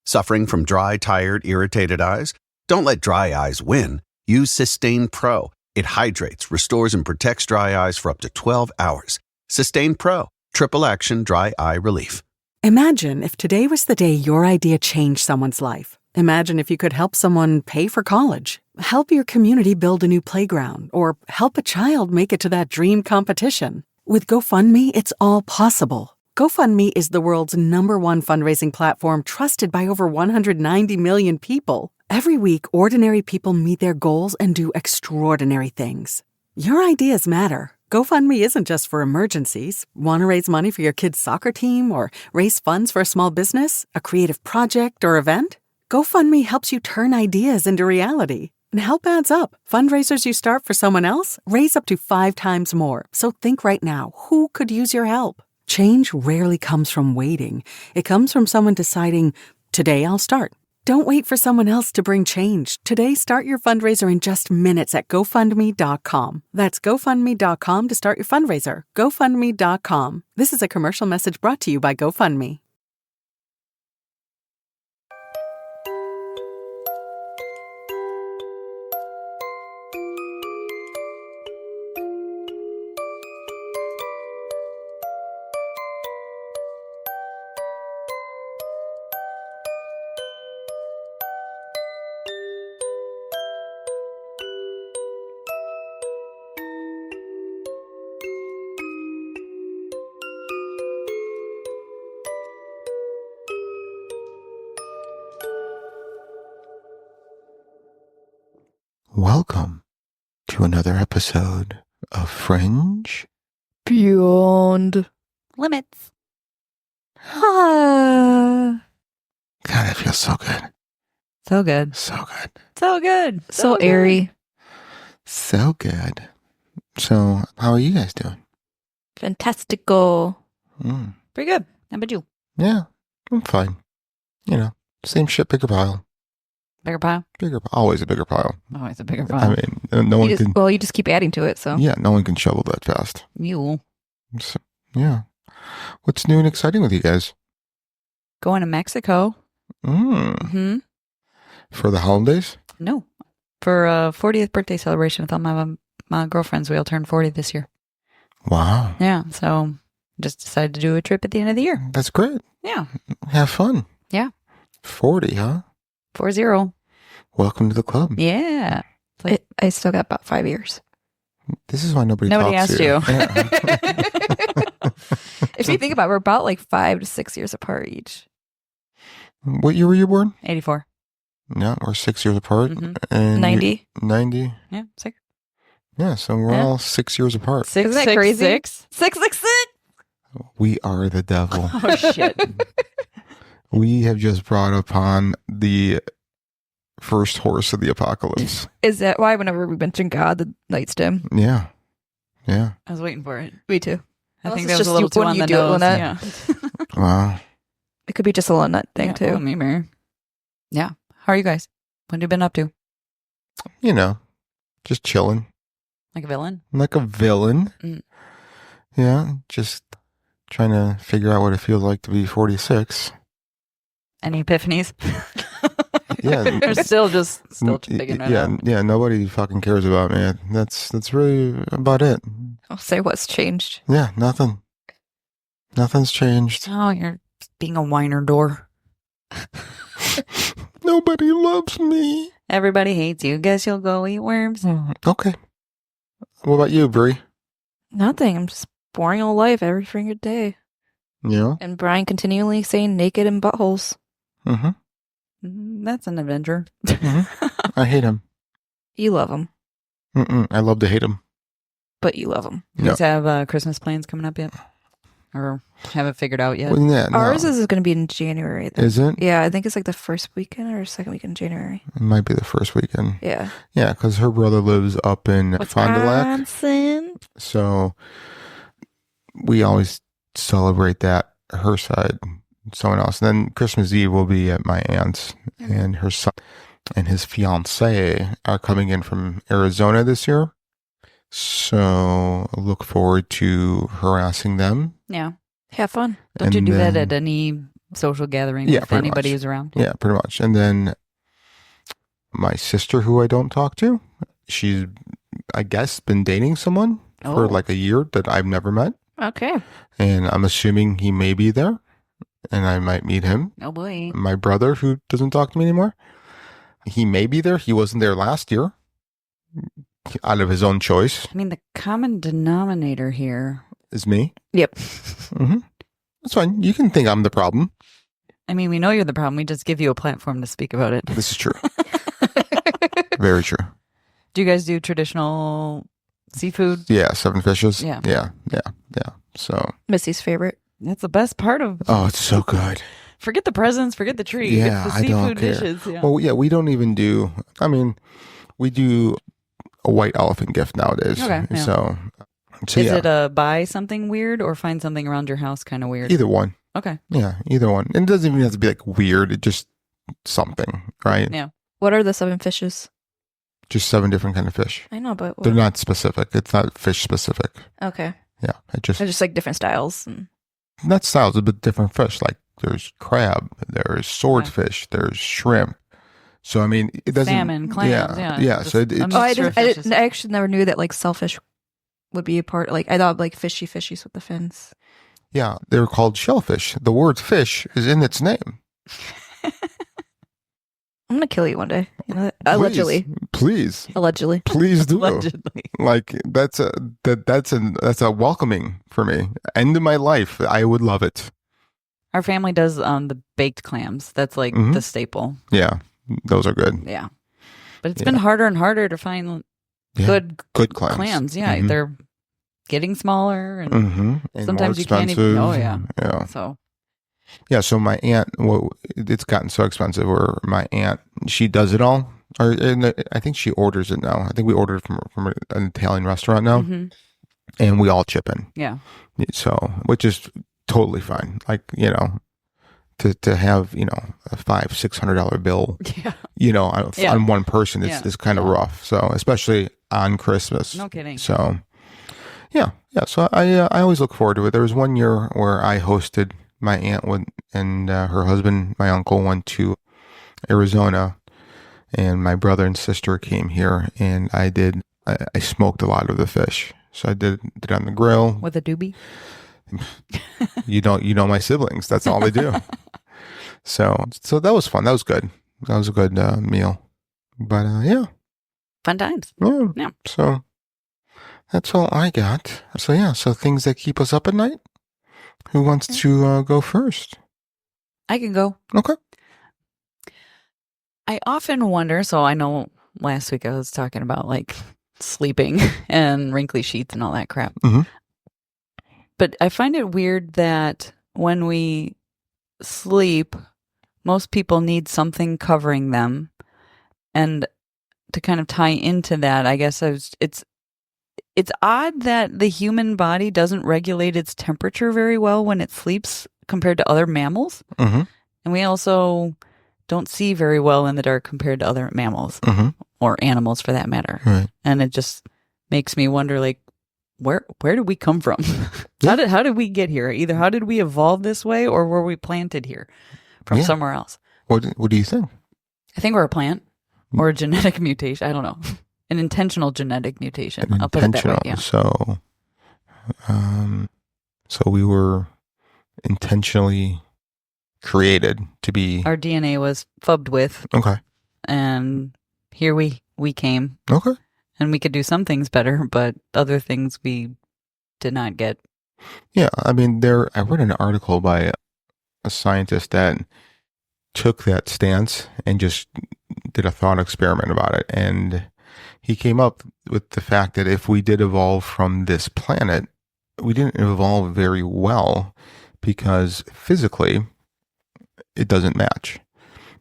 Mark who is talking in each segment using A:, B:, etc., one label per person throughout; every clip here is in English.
A: Suffering from dry, tired, irritated eyes? Don't let dry eyes win. Use Systane Pro. It hydrates, restores, and protects dry eyes for up to 12 hours. Systane Pro. Triple action dry eye relief.
B: Imagine if today was the day your idea changed someone's life. Imagine if you could help someone pay for college, help your community build a new playground, or help a child make it to that dream competition. With GoFundMe, it's all possible. GoFundMe is the world's #1 fundraising platform trusted by over 190 million people. Every week, ordinary people meet their goals and do extraordinary things. Your ideas matter. GoFundMe isn't just for emergencies. Want to raise money for your kid's soccer team or raise funds for a small business, a creative project, or event? GoFundMe helps you turn ideas into reality. And help adds up. Fundraisers you start for someone else raise up to 5 times more. So think right now, who could use your help? Change rarely comes from waiting. It comes from someone deciding, today I'll start. Don't wait for someone else to bring change. Today, start your fundraiser in just minutes at GoFundMe.com. That's GoFundMe.com to start your fundraiser. GoFundMe.com. This is a commercial message brought to you by GoFundMe.
C: Welcome to another episode of Fringe
D: Beyond
E: Limits.
D: God,
C: God, it feels so good.
E: So good.
C: So good.
E: So good.
D: so
E: good.
D: airy.
C: So good. So, how are you guys doing?
D: Fantastical.
E: Pretty good. How about you?
C: Yeah, I'm fine. You know, same shit, bigger pile.
E: Bigger pile?
C: Bigger pile. Always a bigger pile.
E: Always a bigger
C: I
E: pile.
C: mean, no one can.
D: Well, you just keep adding to it, so.
C: Yeah, no one can shovel that fast.
E: You.
C: So, yeah. What's new and exciting with you guys?
E: Going to Mexico.
C: Mm. For the holidays?
E: No. For a 40th birthday celebration with all my girlfriends. We all turned 40 this year.
C: Wow.
E: Yeah. So just decided to do a trip at the end of the year.
C: That's great.
E: Yeah.
C: Have fun.
E: Yeah.
C: 40, huh?
E: 40.
C: Welcome to the club.
E: Yeah.
D: I still got about 5 years.
C: This is why nobody
E: Nobody
C: talks
E: asked
C: to
E: you.
C: Yeah.
D: If you think about it, we're about like 5 to 6 years apart each.
C: What year were you born?
E: 84.
C: Yeah, we're 6 years apart.
E: Mhm.
C: And
D: 90.
C: 90.
E: Yeah. 6.
C: Yeah, so we're
E: Yeah.
C: all 6 years apart.
E: Six.
D: Isn't that crazy?
E: 666.
C: We are the devil.
E: Oh, shit.
C: We have just brought upon the first horse of the apocalypse.
D: Is that why whenever we mention God, the lights dim?
C: Yeah. Yeah.
E: I was waiting for it.
D: Me too.
E: I
D: Unless
E: think
D: it's
E: that was
D: just
E: a little
D: you-
E: too
D: when
E: on
D: you
E: the
D: do it,
E: nose.
D: Lynette.
E: Yeah.
C: Wow.
D: It could be just a Lynette thing
E: Yeah,
D: too.
E: well, maybe. Yeah. How are you guys? What have you been up to?
C: You know, just chilling.
E: Like a villain?
C: Like a villain.
E: Mm.
C: Yeah, just trying to figure out what it feels like to be 46.
E: Any epiphanies?
C: Yeah.
E: They're still figuring it out.
C: Yeah, nobody fucking cares about me. That's really about it.
D: I'll say what's changed.
C: Yeah, nothing. Nothing's changed.
E: Oh, you're being a whiner door.
C: Nobody loves me.
E: Everybody hates you. Guess you'll go eat worms.
C: Okay. What about you, Brie?
D: Nothing. I'm just boring old life every freaking day.
C: Yeah.
D: And Brian continually saying naked and buttholes.
C: Mm-hmm.
E: That's an adventure.
C: I hate him.
D: You love him,
C: I love to hate him.
D: but you love him.
E: You guys have Christmas plans coming up yet? Or haven't figured out yet?
C: Well, yeah, no.
D: Ours is going to be in January. I think.
C: Is it?
D: Yeah, I think it's like the first weekend or second weekend in January.
C: It might be the first weekend.
D: Yeah.
C: Yeah, because her brother lives up in Fond du Lac.
D: Wisconsin.
C: So we always celebrate that, her side, someone else. And then Christmas Eve will be at my aunt's, and her son and his fiance are coming in from Arizona this year. So look forward to harassing them.
E: Yeah.
D: Have fun.
E: Don't you
C: And
E: do that
C: then-
E: at any social gathering
C: Yeah,
E: if
C: pretty
E: anybody
C: much.
E: is around.
C: Yeah, pretty much. And then my sister, who I don't talk to, she's, I guess, been dating someone for
E: Oh.
C: like a year that I've never met.
D: Okay.
C: And I'm assuming he may be there and I might meet him.
E: Oh boy.
C: My brother, who doesn't talk to me anymore, he may be there. He wasn't there last year out of his own choice.
E: I mean, the common denominator here.
C: Is me.
D: Yep.
C: Mm-hmm. That's fine. You can think I'm the problem.
E: I mean, we know you're the problem. We just give you a platform to speak about it.
C: This is true. Very true.
E: Do you guys do traditional seafood?
C: Yeah, 7 fishes.
E: Yeah.
C: Yeah. So,
D: Missy's favorite.
E: That's the best part of.
C: oh, it's so good.
E: Forget the presents, forget the tree.
C: Yeah,
E: it's the
C: I don't
E: seafood
C: care.
E: dishes. Yeah.
C: Well, yeah, we don't even do, I mean, we do a white elephant gift nowadays.
E: Okay, yeah.
C: So
E: Is
C: yeah,
E: it a buy something weird or find something around your house kind of weird?
C: either one.
E: Okay.
C: Yeah, either one. And it doesn't even have to be like weird. It just something, right?
E: Yeah.
D: What are the 7 fishes?
C: Just 7 different kind of fish.
D: I know, but
C: They're not specific. It's not fish specific.
D: okay.
C: Yeah, it just
D: They're just like different styles.
C: not styles, but different fish. Like there's crab, there's swordfish, there's shrimp. So I mean, it doesn't.
E: Salmon, clams, yeah.
C: yeah.
E: Just
C: So
E: a
C: it's
E: mixture
D: Oh, I
E: of
D: didn't.
E: fishes.
D: I actually never knew that like shellfish would be a part. Like I thought like fishies with the fins.
C: yeah, they're called shellfish. The word fish is in its name.
D: I'm gonna kill you one day. Allegedly.
C: Please,
D: Allegedly.
C: please do.
E: Allegedly.
C: Like that's a welcoming for me. End of my life. I would love it.
E: Our family does the baked clams. That's like
C: Mhm.
E: the staple.
C: Yeah, those are good.
E: Yeah. But it's
C: Yeah.
E: been harder and harder to find
C: Yeah,
E: good
C: clams.
E: Yeah,
C: Mhm.
E: they're getting smaller and
C: Mm-hmm. And
E: sometimes
C: more
E: you can't even.
C: expensive.
E: Oh yeah.
C: Yeah.
E: So
C: Yeah, so my aunt, well, it's gotten so expensive where my aunt, she does it all. And I think she orders it now. I think we ordered from an Italian restaurant now,
E: mhm.
C: and we all chip in.
E: Yeah.
C: So, which is totally fine. Like, to have, a $500-$600 bill,
E: Yeah. Yeah.
C: on one person is kind of
E: Yeah.
C: rough. So, especially on Christmas.
E: No kidding.
C: So, yeah. So I always look forward to it. There was one year where I hosted my aunt and her husband, my uncle, went to Arizona, and my brother and sister came here, and I smoked a lot of the fish. So I did it on the grill.
E: With a doobie.
C: You know my siblings. That's all they do. So that was fun. That was good. That was a good meal. But yeah.
E: Fun times.
C: Yeah.
E: Yeah.
C: So that's all I got. So yeah. So things that keep us up at night. Who wants to go first?
E: I can go.
C: Okay.
E: I often wonder, so I know last week I was talking about like sleeping and wrinkly sheets and all that crap.
C: Mhm.
E: But I find it weird that when we sleep, most people need something covering them. And to kind of tie into that, I guess it's odd that the human body doesn't regulate its temperature very well when it sleeps compared to other mammals.
C: Mm-hmm.
E: And we also don't see very well in the dark compared to other mammals
C: Mm-hmm.
E: or animals for that matter.
C: Right.
E: And it just makes me wonder, like, where did we come from?
C: Yeah.
E: How did we get here? Either how did we evolve this way or were we planted here from
C: Yeah.
E: somewhere else?
C: What do you think?
E: I think we're a plant or a genetic mutation. I don't know. An intentional genetic mutation. I'll put it that way. Yeah.
C: So, so we were intentionally created to be.
E: Our DNA was fubbed with,
C: Okay.
E: and here we came,
C: Okay.
E: and we could do some things better, but other things we did not get.
C: Yeah. I mean, I read an article by a scientist that took that stance and just did a thought experiment about it. And he came up with the fact that if we did evolve from this planet, we didn't evolve very well because physically it doesn't match.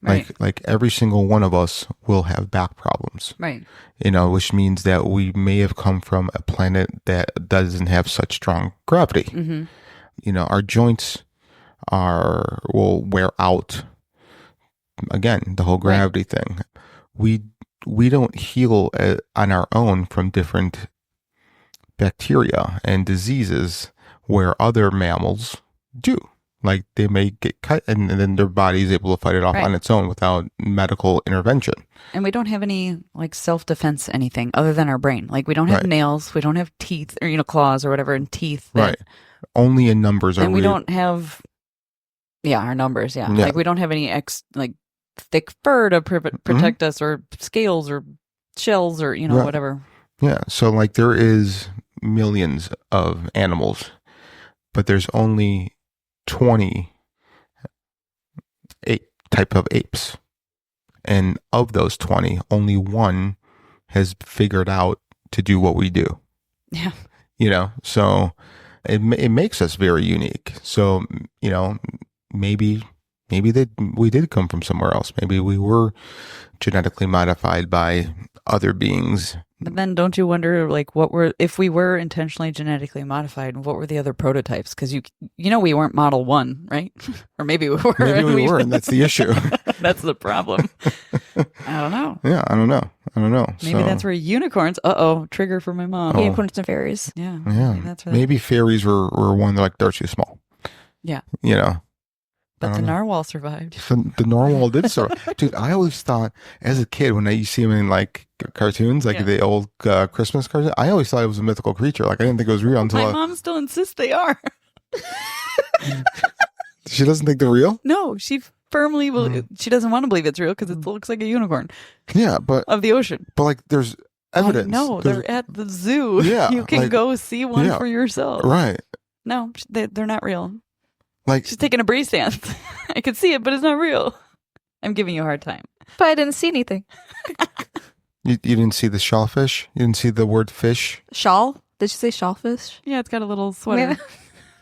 E: Right.
C: Like every single one of us will have back problems,
E: Right.
C: which means that we may have come from a planet that doesn't have such strong gravity.
E: Mm-hmm.
C: Our joints will wear out. Again, the whole gravity thing. We don't heal on our own from different bacteria and diseases where other mammals do. Like they may get cut and then their body is able to fight it off
E: Right.
C: on its own without medical intervention.
E: And we don't have any like self-defense anything other than our brain. Like we don't have
C: Right.
E: nails, we don't have teeth or claws or whatever, and teeth.
C: Right. Only in numbers are
E: And we don't have our numbers,
C: Yeah.
E: Like we don't have any thick fur to protect us, or scales or shells or
C: Right.
E: whatever.
C: Yeah. So like there is millions of animals, but there's only 20 type of apes. And of those 20, only one has figured out to do what we do.
E: Yeah.
C: So it makes us very unique. So, maybe we did come from somewhere else. Maybe we were genetically modified by other beings.
E: But then don't you wonder, like, if we were intentionally genetically modified, what were the other prototypes? Because we weren't model 1, right? Or maybe we were.
C: Maybe we were, and that's the issue.
E: That's the problem. I don't know.
C: Yeah, I don't know.
E: Maybe that's where unicorns, trigger for my mom.
C: Oh.
D: Unicorns and fairies.
E: Yeah.
C: Yeah.
E: Maybe that's where
C: Maybe fairies were one they're too small.
E: Yeah.
C: I
E: But the
C: don't know.
E: narwhal survived.
C: The narwhal did survive. Dude, I always thought as a kid when you see him in like cartoons, like
E: Yeah.
C: the old Christmas cartoons, I always thought it was a mythical creature. Like I didn't think it was real until
E: My mom still insists they are.
C: she doesn't think they're real.
E: No, she firmly she doesn't want to believe it's real because it looks like a unicorn
C: Yeah, but
E: of the ocean.
C: like there's evidence.
E: No,
C: There's-
E: they're at the zoo.
C: Yeah,
E: You can
C: like-
E: go see one
C: yeah.
E: for yourself.
C: right.
E: No, they're not real.
C: Like
E: She's taking a breeze stance. I could see it, but it's not real. I'm giving you a hard time.
D: But I didn't see anything.
C: you didn't see the shellfish. You didn't see the word fish.
D: Shawl? Did you say shellfish?
E: Yeah, it's got a little sweater.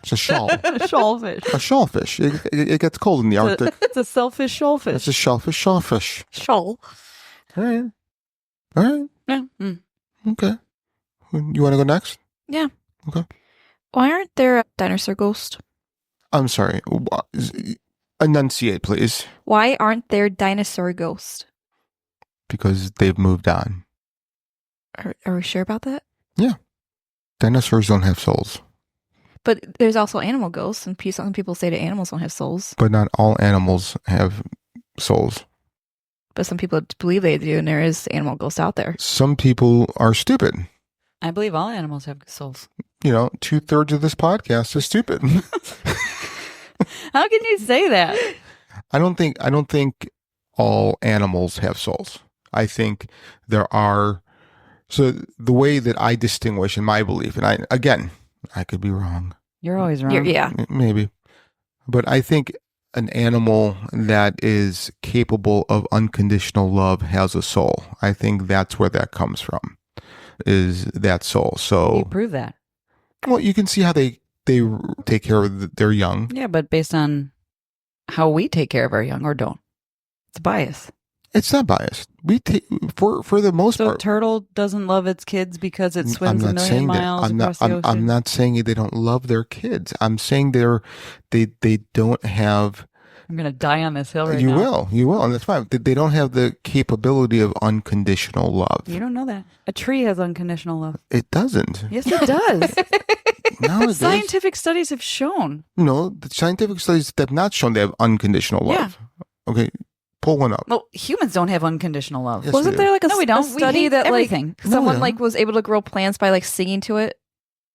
C: It's a shawl.
E: Shellfish.
C: A shellfish. It gets cold in the Arctic.
E: It's a selfish shellfish.
C: It's a shellfish.
D: Shawl.
C: All right.
E: Yeah. Mm.
C: Okay. You want to go next?
D: Yeah.
C: Okay.
D: Why aren't there dinosaur ghosts?
C: I'm sorry. Enunciate, please.
D: Why aren't there dinosaur ghosts?
C: Because they've moved on.
D: Are we sure about that?
C: Dinosaurs don't have souls.
D: But there's also animal ghosts, and some people say that animals don't have souls.
C: But not all animals have souls.
D: But some people believe they do, and there is animal ghosts out there.
C: Some people are stupid.
E: I believe all animals have souls.
C: 2/3 of this podcast is stupid.
E: How can you say that?
C: I don't think all animals have souls. I think there are. So the way that I distinguish in my belief, and I could be wrong,
E: You're always wrong.
D: Yeah.
C: maybe, but I think an animal that is capable of unconditional love has a soul. I think that's where that comes from, is that soul.
E: You
C: So,
E: prove that.
C: well, you can see how they take care of their young.
E: Yeah, but based on how we take care of our young or don't. It's bias.
C: It's not biased. We for the most
E: So a
C: part.
E: turtle doesn't love its kids because it
C: I'm
E: swims a
C: not
E: million
C: saying that.
E: miles across the ocean.
C: I'm not saying they don't love their kids. I'm saying they don't have.
E: I'm going to die on this hill right
C: You
E: now.
C: will, and that's fine. They don't have the capability of unconditional love.
E: You don't know that. A tree has unconditional love.
C: It doesn't.
E: Yes, it does.
C: No, it does.
E: Scientific studies have shown.
C: No, the scientific studies have not shown they have unconditional love. Okay, pull one up.
E: Well, humans don't have unconditional love.
C: Yes,
D: Wasn't
C: we do.
D: there like a,
E: No, we don't.
D: a
E: We
D: study
E: hate
D: that
E: everything.
C: No,
D: someone
C: we
D: like
C: don't.
D: was able to grow plants by like singing to it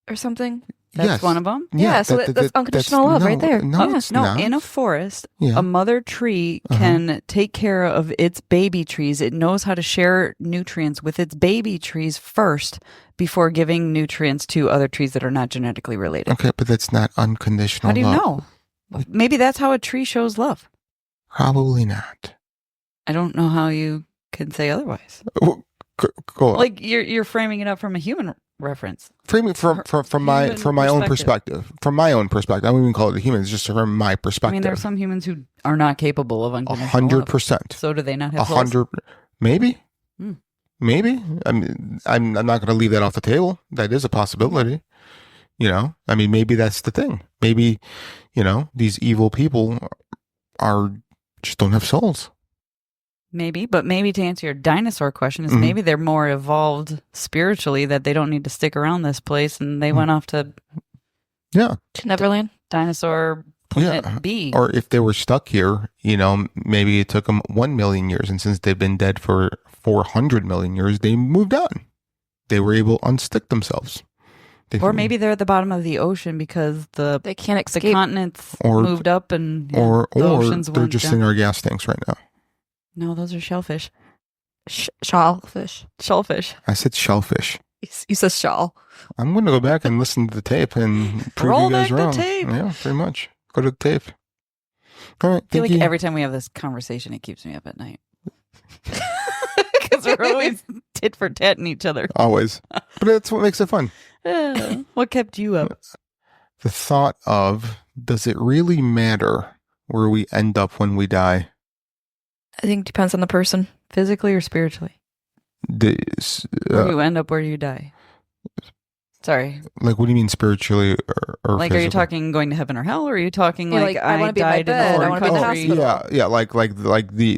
D: or something?
E: That's
C: Yes.
E: one of them.
D: Yeah, so that's unconditional love right there.
C: No,
E: Oh,
C: it's
E: no,
C: not.
E: in a forest,
C: Yeah.
E: a mother tree can take care of its baby trees. It knows how to share nutrients with its baby trees first before giving nutrients to other trees that are not genetically related.
C: Okay, but that's not unconditional
E: How do you
C: love.
E: know? Maybe that's how a tree shows love.
C: Probably not.
E: I don't know how you can say otherwise.
C: Well, go on.
E: Like you're framing it up from a human reference.
C: Frame it from my
E: Human
C: own perspective. From my own perspective, I wouldn't even call it a human. It's just from my
E: I
C: perspective.
E: mean, there are some humans who are not capable of unconditional love.
C: 100%.
E: So do they not have souls?
C: 100. Maybe.
E: Hmm.
C: Maybe. I mean, I'm not going to leave that off the table. That is a possibility. I mean, maybe that's the thing. Maybe, these evil people just don't have souls.
E: Maybe, but maybe to answer your dinosaur question is
C: Mhm.
E: maybe they're more evolved spiritually that they don't need to stick around this place and they went off to
C: Yeah.
D: To Neverland?
E: dinosaur Planet B.
C: Or if they were stuck here, maybe it took them 1 million years. And since they've been dead for 400 million years, they moved on. They were able to unstick themselves.
E: Or maybe they're at the bottom of the ocean because
D: they can't escape.
E: The continents moved up and
C: the
E: oceans
C: they're
E: went
C: just
E: down.
C: in our gas tanks right now.
E: No, those are shellfish.
D: Shellfish.
E: Shellfish.
C: I said shellfish.
D: You said shawl.
C: I'm going to go back and listen to the tape and prove
E: Roll
C: you guys
E: back the
C: wrong.
E: tape.
C: Yeah, pretty much. Go to the tape. All right.
E: I feel
C: thank
E: like
C: you.
E: every time we have this conversation, it keeps me up at night. Because we're always tit for tatting each other.
C: Always. But that's what makes it fun.
E: What kept you up?
C: The thought of, does it really matter where we end up when we die?
D: I think it depends on the person.
E: Physically or spiritually? Where do you end up, where do you die? Sorry.
C: Like, what do you mean spiritually or
E: like,
C: physically?
E: are you talking going to heaven or hell, or are you talking
D: Yeah,
E: like
D: I wanna be in my
E: died in
D: bed,
E: a
D: I
E: foreign
D: wanna be in the
E: country?
D: hospital.
C: Yeah,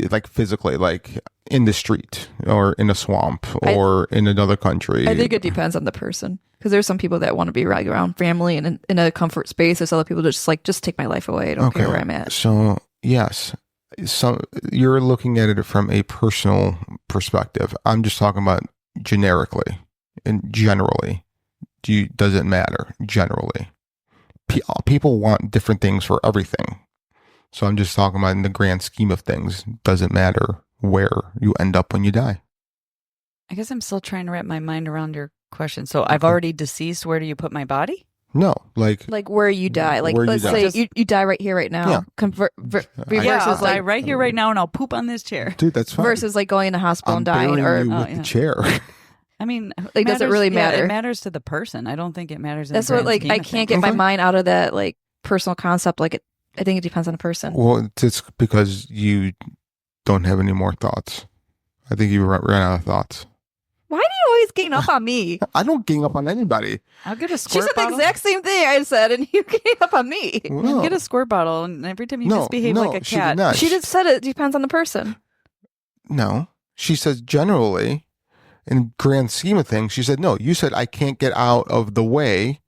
C: like physically, like in the street or in a swamp or in another country.
D: I think it depends on the person. Because there's some people that want to be right around family and in a comfort space. There's other people that just take my life away. I don't care where I'm at.
C: So, yes. So you're looking at it from a personal perspective. I'm just talking about generically and generally. Does it matter generally? People want different things for everything. So I'm just talking about in the grand scheme of things. Does it matter where you end up when you die?
E: I guess I'm still trying to wrap my mind around your question. So I've already deceased. Where do you put my body?
C: No, like
D: where you die. Like,
C: where you
D: let's
C: die.
D: say you die right here, right now.
C: Yeah.
E: I'll die right here, right now, and I'll poop on this chair.
C: Dude, that's fine.
D: versus like going in the hospital and dying.
C: burying
D: Or
C: you with the chair.
E: I mean,
D: Like, does it really matter?
E: It matters to the person. I don't think it matters. In
D: that's
E: the
D: what
E: grand
D: like I
E: scheme of
D: can't
E: things.
D: get my mind out of that like personal concept. Like I think it depends on the person.
C: Well, it's because you don't have any more thoughts. I think you ran out of thoughts.
D: Why do you always gang up on me?
C: I don't gang up on anybody.
E: I'll get a
D: She
E: squirt
D: said the
E: bottle.
D: exact same thing I said, and you gang up on me.
C: No,
E: Get a squirt bottle, and every time you
C: No,
E: misbehave
C: no,
E: like a
C: she did
E: cat,
C: not.
D: She just said it depends on the person.
C: no. She says generally, in grand scheme of things, she said, no, you said I can't get out of the way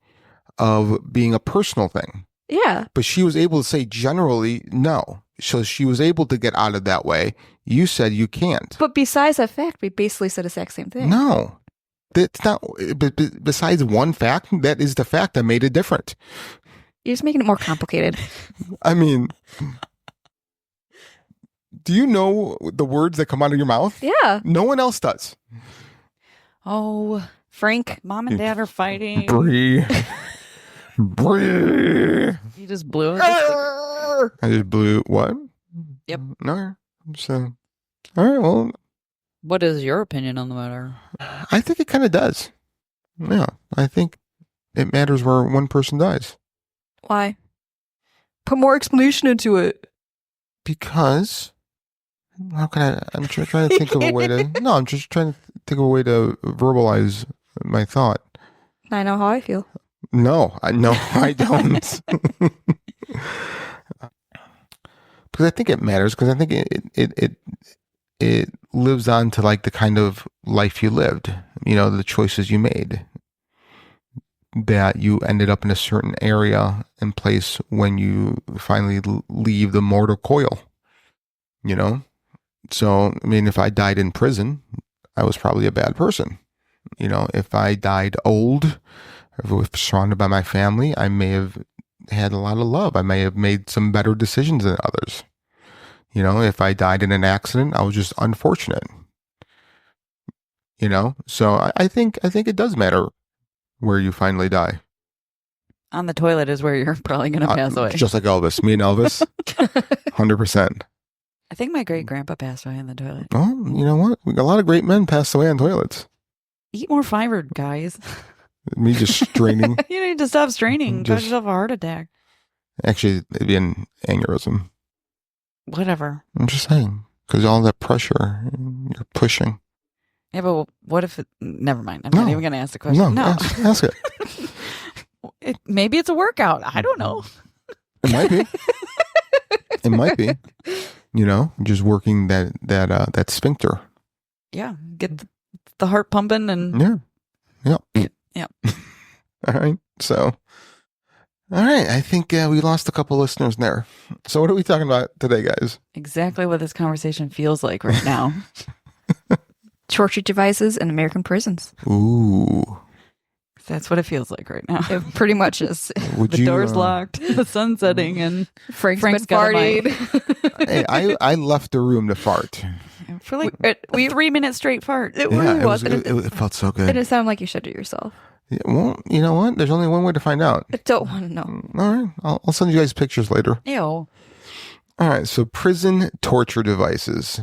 C: of being a personal thing.
D: Yeah.
C: But she was able to say generally, no. So she was able to get out of that way. You said you can't.
D: But besides that fact, we basically said the exact same thing.
C: No. That's not, besides one fact, that is the fact that made it different.
D: You're just making it more complicated.
C: I mean, do you know the words that come out of your mouth?
D: Yeah.
C: No one else does.
E: oh,
D: Frank.
E: mom and dad are fighting.
C: Bree. Bree.
E: You just blew it.
C: I just blew what?
E: Yep.
C: No. So, all right, well,
E: What is your opinion on the matter?
C: I think it kind of does. Yeah, I think it matters where one person dies.
D: Why? Put more explanation into it.
C: Because, how can I'm trying to think of a way to, no, I'm just trying to think of a way to verbalize my thought.
D: I know how I feel.
C: No, I don't. Because I think it matters, because I think it lives on to like the kind of life you lived, the choices you made, that you ended up in a certain area and place when you finally leave the mortal coil, So, I mean, if I died in prison, I was probably a bad person. If I died old, if I was surrounded by my family, I may have had a lot of love. I may have made some better decisions than others. If I died in an accident, I was just unfortunate. So I think it does matter where you finally die.
E: On the toilet is where you're probably going to pass away.
C: Just like Elvis. Me and Elvis, 100%.
E: I think my great grandpa passed away on the toilet.
C: Well, you know what? A lot of great men passed away on toilets.
E: Eat more fiber, guys.
C: Me just straining.
E: You need to stop straining. Cause
C: Just-
E: yourself a heart attack.
C: Actually, it'd be an aneurysm.
E: Whatever.
C: I'm just saying. Because all that pressure you're pushing.
E: Yeah, but what if it... Never mind. I'm
C: No.
E: not even going to ask the question.
C: No, ask it.
E: Maybe it's a workout. I don't know.
C: It might be. It might be. Just working that sphincter.
E: Yeah. Get the heart pumping and...
C: Yeah.
E: Yeah.
C: All right. So, All right. I think we lost a couple listeners there. So what are we talking about today, guys?
E: Exactly what this conversation feels like right now.
D: Torture devices in American prisons.
C: Ooh.
E: That's what it feels like right now.
D: It pretty much is.
E: The door's locked, the sun's setting, and
D: Frank's
E: been farting.
C: Hey, I left the room to fart.
E: For like 3 minutes straight fart.
D: It really was.
C: It felt so good.
D: It didn't sound like you shit it yourself.
C: Yeah, well, you know what? There's only one way to find out.
D: I don't want to know.
C: All right. I'll send you guys pictures later.
E: Ew.
C: All right. So prison torture devices.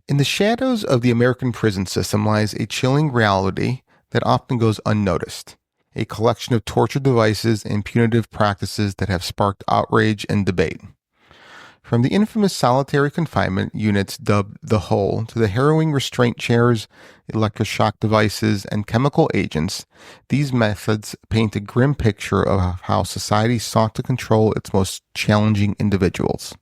C: In the shadows of the American prison system lies a chilling reality that often goes unnoticed. A collection of torture devices and punitive practices that have sparked outrage and debate. From the infamous solitary confinement units dubbed the Hole to the harrowing restraint chairs, electroshock devices, and chemical agents, these methods paint a grim picture of how society sought to control its most challenging individuals.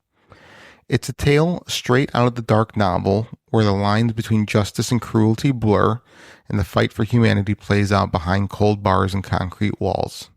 C: It's a tale straight out of the dark novel where the lines between justice and cruelty blur and the fight for humanity plays out behind cold bars and concrete walls.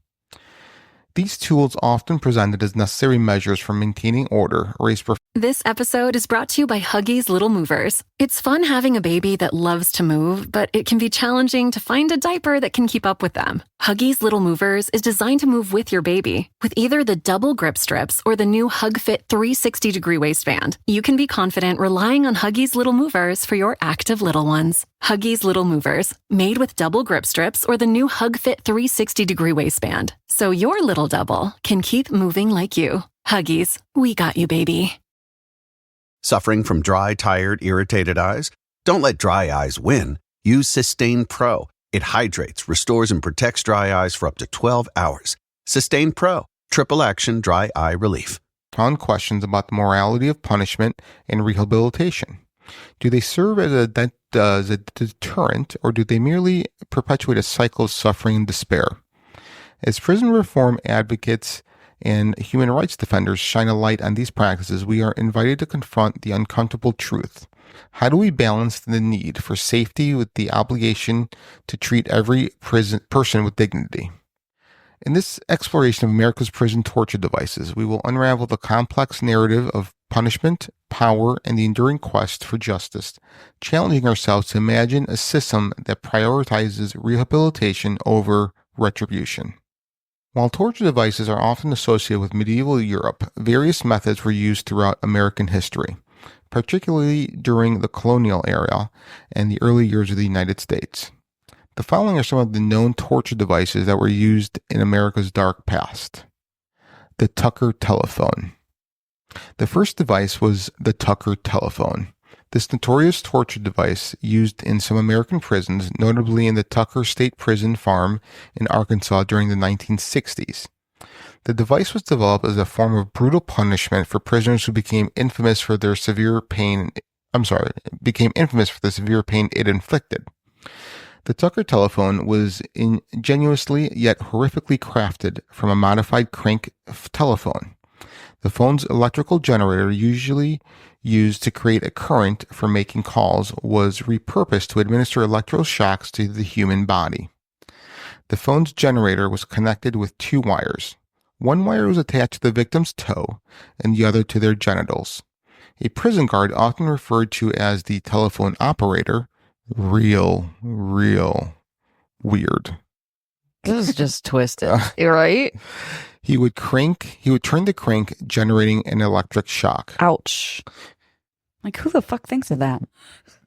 C: These tools, often presented as necessary measures for maintaining order, raise
F: This episode is brought to you by Huggies Little Movers. It's fun having a baby that loves to move, but it can be challenging to find a diaper that can keep up with them. Huggies Little Movers is designed to move with your baby. With either the double grip strips or the new HugFit 360-degree waistband, you can be confident relying on Huggies Little Movers for your active little ones. Huggies Little Movers, made with double grip strips or the new HugFit 360-degree waistband, so your little double can keep moving like you. Huggies, we got you, baby.
A: Suffering from dry, tired, irritated eyes? Don't let dry eyes win. Use Sustain Pro. It hydrates, restores, and protects dry eyes for up to 12 hours. Sustain Pro. Triple action dry eye relief.
C: on questions about the morality of punishment and rehabilitation. Do they serve as a deterrent, or do they merely perpetuate a cycle of suffering and despair? As prison reform advocates and human rights defenders shine a light on these practices, we are invited to confront the uncomfortable truth. How do we balance the need for safety with the obligation to treat every person with dignity? In this exploration of America's prison torture devices, we will unravel the complex narrative of punishment, power, and the enduring quest for justice, challenging ourselves to imagine a system that prioritizes rehabilitation over retribution. While torture devices are often associated with medieval Europe, various methods were used throughout American history, particularly during the colonial era and the early years of the United States. The following are some of the known torture devices that were used in America's dark past. The Tucker telephone. The first device was the Tucker telephone. This notorious torture device used in some American prisons, notably in the Tucker State Prison Farm in Arkansas during the 1960s. The device was developed as a form of brutal punishment for prisoners who became infamous for the severe pain it inflicted. The Tucker telephone was ingeniously yet horrifically crafted from a modified crank telephone. The phone's electrical generator, usually used to create a current for making calls, was repurposed to administer electroshocks to the human body. The phone's generator was connected with two wires. One wire was attached to the victim's toe and the other to their genitals. A prison guard, often referred to as the telephone operator, real weird.
E: This is just twisted.
D: Right?
C: He would turn the crank, generating an electric shock.
D: Ouch.
E: Like, who the fuck thinks of that?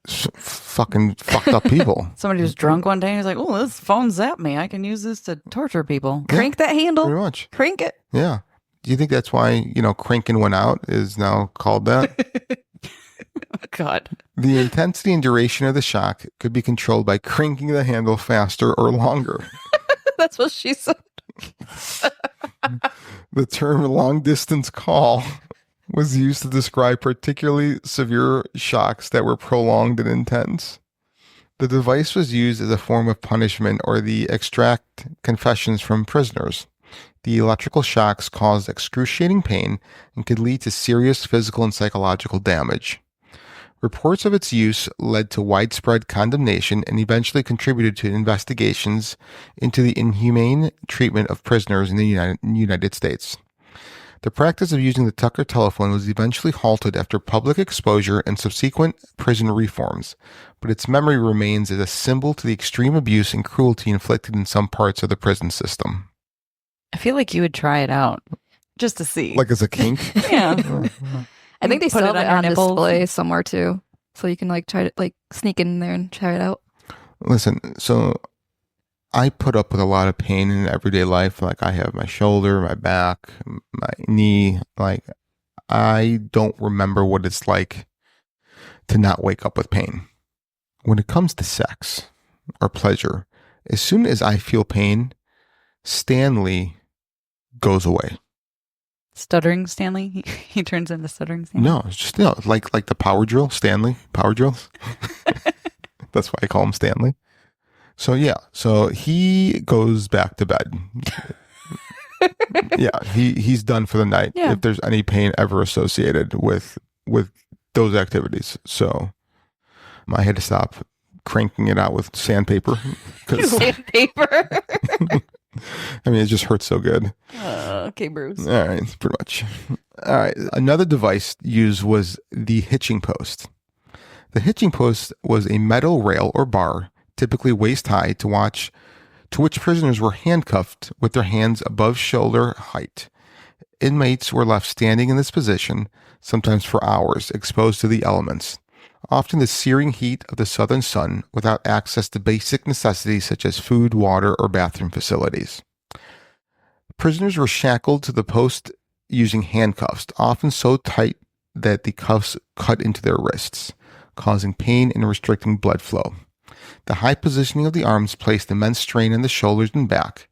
C: Fucking fucked up people.
E: Somebody was drunk one day and he's like, oh, this phone zapped me. I can use this to torture people.
C: Yeah,
D: Crank that handle.
C: pretty much.
D: Crank it.
C: Yeah. Do you think that's why, cranking one out is now called that?
E: God.
C: The intensity and duration of the shock could be controlled by cranking the handle faster or longer.
D: That's what she said.
C: The term long-distance call was used to describe particularly severe shocks that were prolonged and intense. The device was used as a form of punishment or to extract confessions from prisoners. The electrical shocks caused excruciating pain and could lead to serious physical and psychological damage. Reports of its use led to widespread condemnation and eventually contributed to investigations into the inhumane treatment of prisoners in the United States. The practice of using the Tucker telephone was eventually halted after public exposure and subsequent prison reforms, but its memory remains as a symbol to the extreme abuse and cruelty inflicted in some parts of the prison system.
E: I feel like you would try it out just to see.
C: Like as a kink?
E: Yeah.
D: I think they
E: Put
D: sell
E: it
D: it
E: on
D: on
E: your nipples.
D: display somewhere too, so you can like try to like sneak in there and try it out.
C: Listen, so I put up with a lot of pain in everyday life. Like I have my shoulder, my back, my knee. Like I don't remember what it's like to not wake up with pain. When it comes to sex or pleasure, as soon as I feel pain, Stanley goes away.
E: Stuttering Stanley? He turns into Stuttering Stanley?
C: No, it's just like the power drill, Stanley, power drills. That's why I call him Stanley. So yeah, so he goes back to bed. Yeah, he's done for the night.
E: Yeah.
C: If there's any pain ever associated with those activities, so I had to stop cranking it out with sandpaper.
E: Sandpaper.
C: I mean, it just hurts so good.
E: Okay, Bruce.
C: All right, pretty much. All right, another device used was the hitching post. The hitching post was a metal rail or bar, typically waist high, to which prisoners were handcuffed with their hands above shoulder height. Inmates were left standing in this position, sometimes for hours, exposed to the elements, often the searing heat of the southern sun, without access to basic necessities such as food, water, or bathroom facilities. Prisoners were shackled to the post using handcuffs, often so tight that the cuffs cut into their wrists, causing pain and restricting blood flow. The high positioning of the arms placed immense strain on the shoulders and back.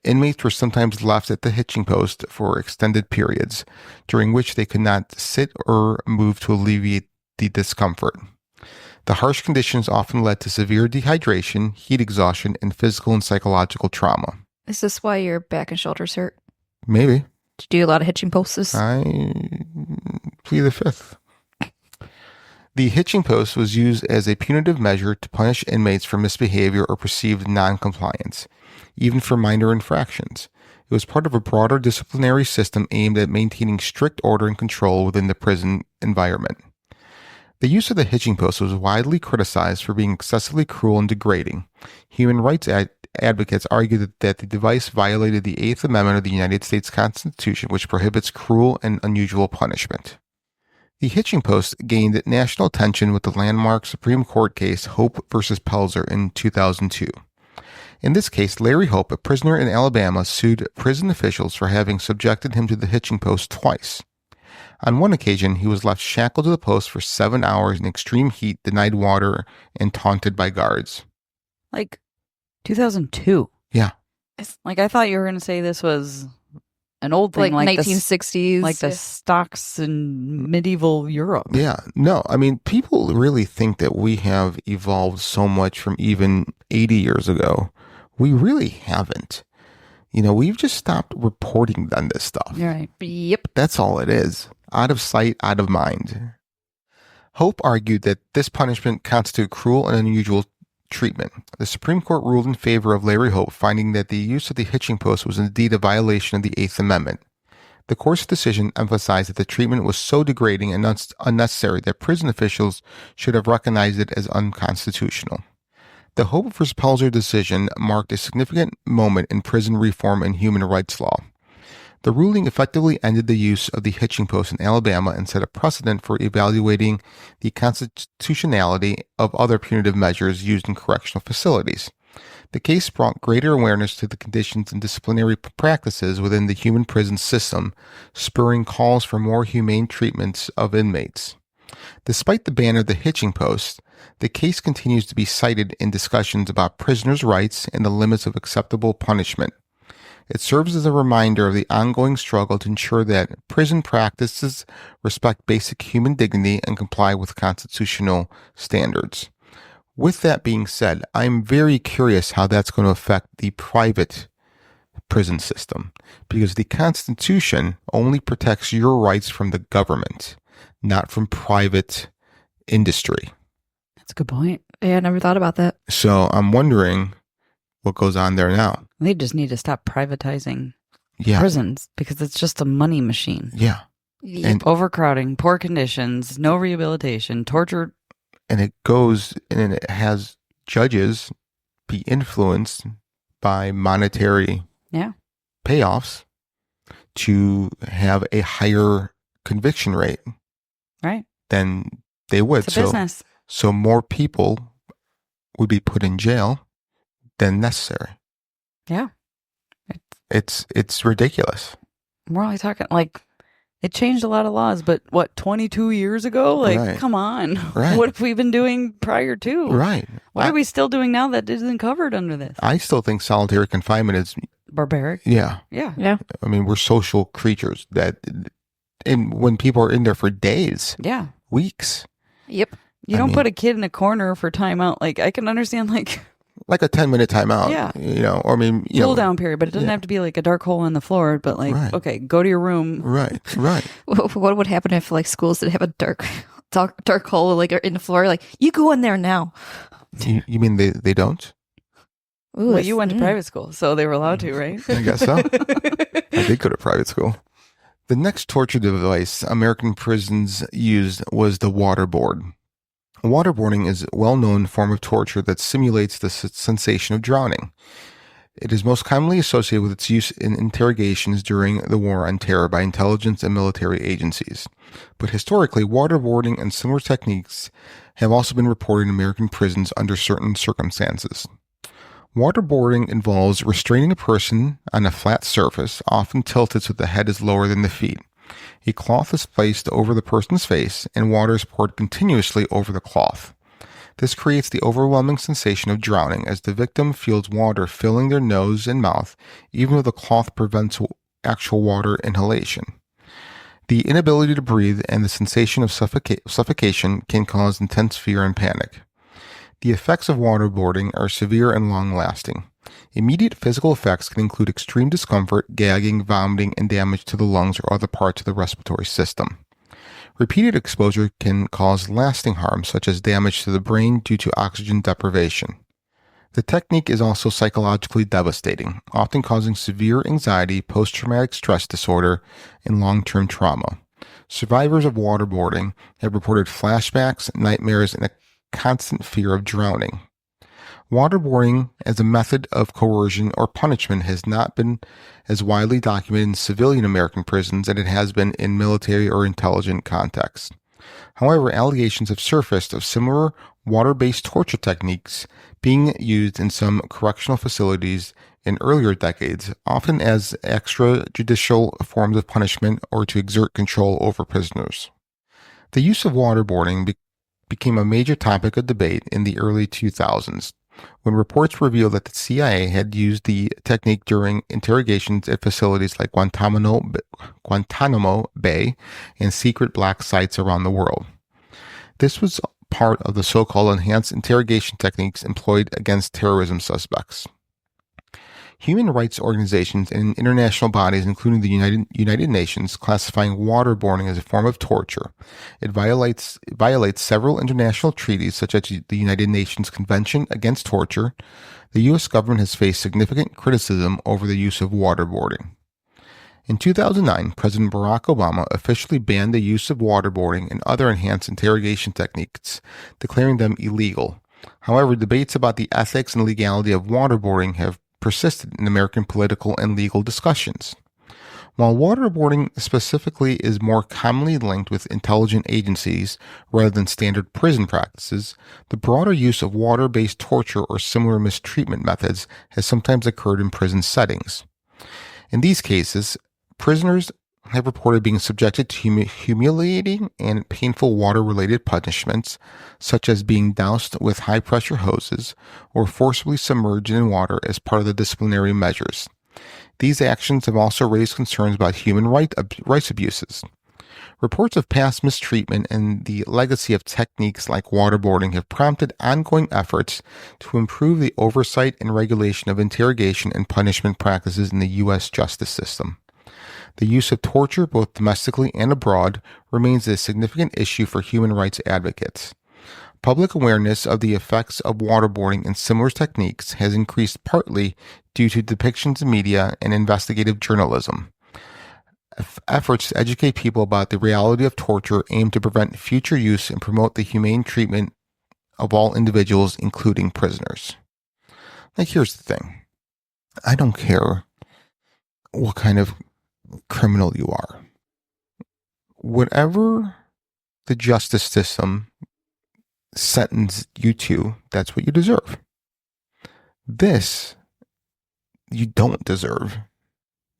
C: Inmates were sometimes left at the hitching post for extended periods, during which they could not sit or move to alleviate the discomfort. The harsh conditions often led to severe dehydration, heat exhaustion, and physical and psychological trauma.
D: Is this why your back and shoulders hurt?
C: Maybe.
D: Did you do a lot of hitching posts?
C: I plead the fifth. The hitching post was used as a punitive measure to punish inmates for misbehavior or perceived non-compliance, even for minor infractions. It was part of a broader disciplinary system aimed at maintaining strict order and control within the prison environment. The use of the hitching post was widely criticized for being excessively cruel and degrading. Human rights advocates argued that the device violated the Eighth Amendment of the United States Constitution, which prohibits cruel and unusual punishment. The hitching post gained national attention with the landmark Supreme Court case Hope v. Pelzer in 2002. In this case, Larry Hope, a prisoner in Alabama, sued prison officials for having subjected him to the hitching post twice. On one occasion, he was left shackled to the post for 7 hours in extreme heat, denied water, and taunted by guards.
E: Like 2002.
C: Yeah.
E: Like I thought you were going to say this was an old thing,
D: like
E: like
D: 1960s.
E: like the stocks in medieval Europe.
C: Yeah. No, I mean, people really think that we have evolved so much from even 80 years ago. We really haven't. You know, we've just stopped reporting on this stuff.
E: You're right.
D: Yep.
C: That's all it is. Out of sight, out of mind. Hope argued that this punishment constituted cruel and unusual treatment. The Supreme Court ruled in favor of Larry Hope, finding that the use of the hitching post was indeed a violation of the Eighth Amendment. The court's decision emphasized that the treatment was so degrading and unnecessary that prison officials should have recognized it as unconstitutional. The Hope v. Pelzer decision marked a significant moment in prison reform and human rights law. The ruling effectively ended the use of the hitching post in Alabama and set a precedent for evaluating the constitutionality of other punitive measures used in correctional facilities. The case brought greater awareness to the conditions and disciplinary practices within the human prison system, spurring calls for more humane treatments of inmates. Despite the ban of the hitching post, the case continues to be cited in discussions about prisoners' rights and the limits of acceptable punishment. It serves as a reminder of the ongoing struggle to ensure that prison practices respect basic human dignity and comply with constitutional standards. With that being said, I'm very curious how that's going to affect the private prison system, because the Constitution only protects your rights from the government, not from private industry.
E: That's a good point.
D: Yeah, I never thought about that.
C: So I'm wondering what goes on there now.
E: They just need to stop privatizing
C: Yeah.
E: prisons because it's just a money machine.
C: Yeah. And
E: Overcrowding, poor conditions, no rehabilitation, torture.
C: and it goes and it has judges be influenced by monetary payoffs to have a higher conviction rate
E: Right.
C: than they would.
E: It's a business.
C: So more people would be put in jail than necessary.
E: Yeah.
C: It's ridiculous.
E: We're only talking like it changed a lot of laws, but what, 22 years ago? Like,
C: Right.
E: come on.
C: Right.
E: What have we been doing prior to?
C: Right.
E: What are we still doing now that isn't covered under this?
C: I still think solitary confinement is,
E: Barbaric.
C: yeah.
D: Yeah.
C: I mean, we're social creatures that, and when people are in there for days,
E: Yeah.
C: weeks,
D: Yep.
E: You don't put a kid in a corner for timeout. Like, I can understand, like,
C: like a 10-minute timeout,
E: Yeah.
C: or I mean,
E: cool down period, but it doesn't
C: yeah.
E: have to be like a dark hole in the floor, but like,
C: Right.
E: okay, go to your room.
C: Right.
D: What would happen if like schools did have a dark hole like in the floor? Like you go in there now.
C: You mean they don't?
D: Ooh,
E: Well, you went to private school, so they were allowed to, right?
C: I guess so. I did go to private school. The next torture device American prisons used was the waterboard. Waterboarding is a well-known form of torture that simulates the sensation of drowning. It is most commonly associated with its use in interrogations during the War on Terror by intelligence and military agencies. But historically, waterboarding and similar techniques have also been reported in American prisons under certain circumstances. Waterboarding involves restraining a person on a flat surface, often tilted so the head is lower than the feet. A cloth is placed over the person's face, and water is poured continuously over the cloth. This creates the overwhelming sensation of drowning as the victim feels water filling their nose and mouth, even though the cloth prevents actual water inhalation. The inability to breathe and the sensation of suffocation can cause intense fear and panic. The effects of waterboarding are severe and long-lasting. Immediate physical effects can include extreme discomfort, gagging, vomiting, and damage to the lungs or other parts of the respiratory system. Repeated exposure can cause lasting harm, such as damage to the brain due to oxygen deprivation. The technique is also psychologically devastating, often causing severe anxiety, post-traumatic stress disorder, and long-term trauma. Survivors of waterboarding have reported flashbacks, nightmares, and a constant fear of drowning. Waterboarding as a method of coercion or punishment has not been as widely documented in civilian American prisons as it has been in military or intelligence contexts. However, allegations have surfaced of similar water-based torture techniques being used in some correctional facilities in earlier decades, often as extrajudicial forms of punishment or to exert control over prisoners. The use of waterboarding became a major topic of debate in the early 2000s, when reports revealed that the CIA had used the technique during interrogations at facilities like Guantanamo Bay and secret black sites around the world. This was part of the so-called enhanced interrogation techniques employed against terrorism suspects. Human rights organizations and international bodies, including the United Nations, classifying waterboarding as a form of torture. It violates several international treaties, such as the United Nations Convention Against Torture. The U.S. government has faced significant criticism over the use of waterboarding. In 2009, President Barack Obama officially banned the use of waterboarding and other enhanced interrogation techniques, declaring them illegal. However, debates about the ethics and legality of waterboarding have persisted in American political and legal discussions. While waterboarding specifically is more commonly linked with intelligence agencies rather than standard prison practices, the broader use of water-based torture or similar mistreatment methods has sometimes occurred in prison settings. In these cases, prisoners have reported being subjected to humiliating and painful water-related punishments, such as being doused with high-pressure hoses or forcibly submerged in water as part of the disciplinary measures. These actions have also raised concerns about human rights abuses. Reports of past mistreatment and the legacy of techniques like waterboarding have prompted ongoing efforts to improve the oversight and regulation of interrogation and punishment practices in the U.S. justice system. The use of torture, both domestically and abroad, remains a significant issue for human rights advocates. Public awareness of the effects of waterboarding and similar techniques has increased partly due to depictions in media and investigative journalism. Efforts to educate people about the reality of torture aim to prevent future use and promote the humane treatment of all individuals, including prisoners. Like, here's the thing. I don't care what kind of criminal you are. Whatever the justice system sentenced you to, that's what you deserve. This, you don't deserve.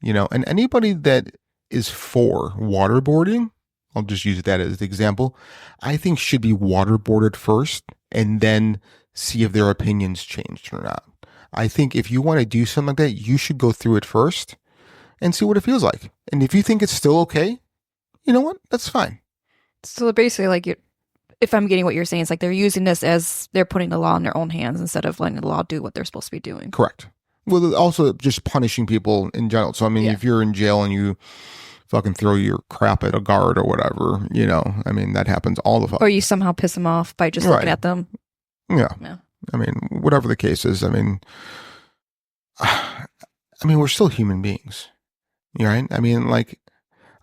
C: And anybody that is for waterboarding, I'll just use that as the example, I think should be waterboarded first and then see if their opinions changed or not. I think if you want to do something like that, you should go through it first and see what it feels like. And if you think it's still okay, you know what? That's fine.
D: So basically, like, if I'm getting what you're saying, it's like they're using this as they're putting the law in their own hands instead of letting the law do what they're supposed to be doing.
C: Correct. Well, also just punishing people in general. So, I mean, if you're in jail and you fucking throw your crap at a guard or whatever, I mean, that happens all the time.
D: Or you somehow piss them off by just looking at them.
C: Yeah. I mean, whatever the case is, I mean, we're still human beings, right? I mean, like,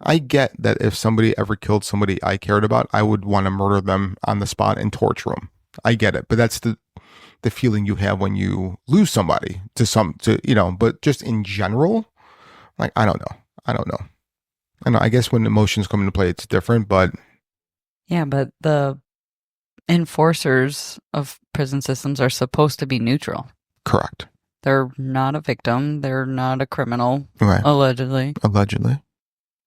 C: I get that if somebody ever killed somebody I cared about, I would want to murder them on the spot and torture them. I get it. But that's the feeling you have when you lose somebody but just in general, like, I don't know. I guess when emotions come into play, it's different, but.
E: Yeah, but the enforcers of prison systems are supposed to be neutral.
C: Correct.
E: They're not a victim. They're not a criminal.
C: Right.
E: Allegedly.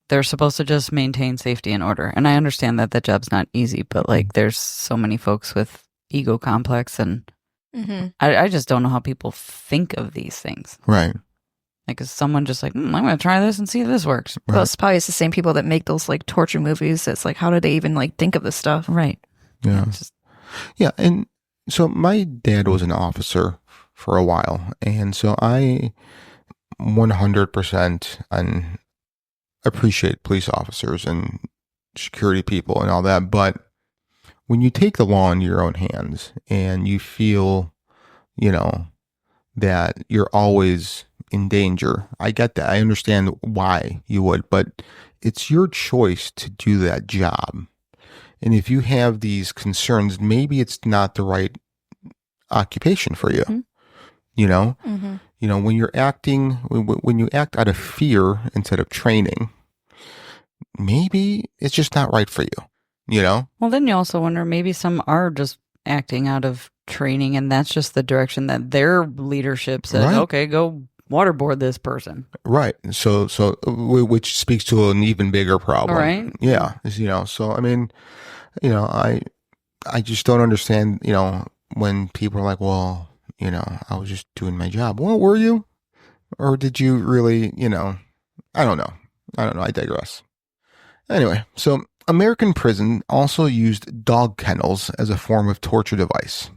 E: They're supposed to just maintain safety and order. And I understand that job's not easy, but like, there's so many folks with ego complex, and I just don't know how people think of these things.
C: Right.
E: Like, is someone just like, I'm going to try this and see if this works?
D: Right. Well, it's probably the same people that make those like torture movies. It's like, how do they even like think of this stuff?
E: Right.
C: Yeah. Yeah. And so my dad was an officer for a while. And so I 100% appreciate police officers and security people and all that. But when you take the law into your own hands and you feel, that you're always in danger, I get that. I understand why you would, but it's your choice to do that job. And if you have these concerns, maybe it's not the right occupation for you. When you're acting, when you act out of fear instead of training, maybe it's just not right for you, Well,
E: then you also wonder, maybe some are just acting out of training, and that's just the direction that their leadership says, right. Okay, go waterboard this person.
C: Right. So which speaks to an even bigger problem.
E: Right.
C: Yeah. So, I mean, I just don't understand, when people are like, well, I was just doing my job. Well, were you? Or did you really, I don't know. I digress. Anyway, so American prison also used dog kennels as a form of torture device.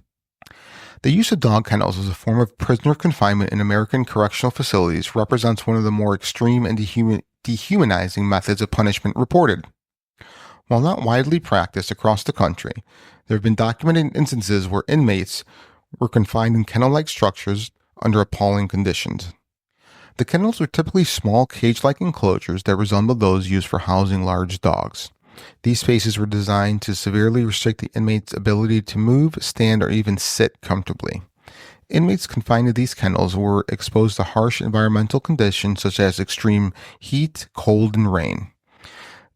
C: The use of dog kennels as a form of prisoner confinement in American correctional facilities represents one of the more extreme and dehumanizing methods of punishment reported. While not widely practiced across the country, there have been documented instances where inmates were confined in kennel-like structures under appalling conditions. The kennels were typically small cage-like enclosures that resembled those used for housing large dogs. These spaces were designed to severely restrict the inmate's ability to move, stand, or even sit comfortably. Inmates confined to these kennels were exposed to harsh environmental conditions such as extreme heat, cold, and rain.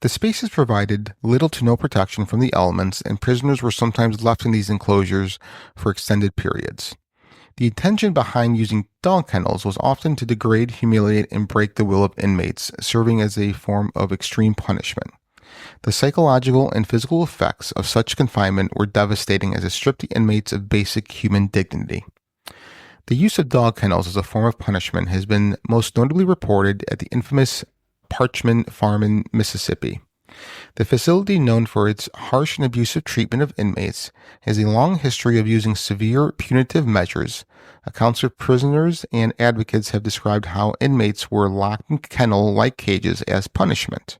C: The spaces provided little to no protection from the elements, and prisoners were sometimes left in these enclosures for extended periods. The intention behind using dog kennels was often to degrade, humiliate, and break the will of inmates, serving as a form of extreme punishment. The psychological and physical effects of such confinement were devastating as it stripped the inmates of basic human dignity. The use of dog kennels as a form of punishment has been most notably reported at the infamous Parchman Farm in Mississippi. The facility, known for its harsh and abusive treatment of inmates, has a long history of using severe punitive measures. Accounts of prisoners and advocates have described how inmates were locked in kennel-like cages as punishment.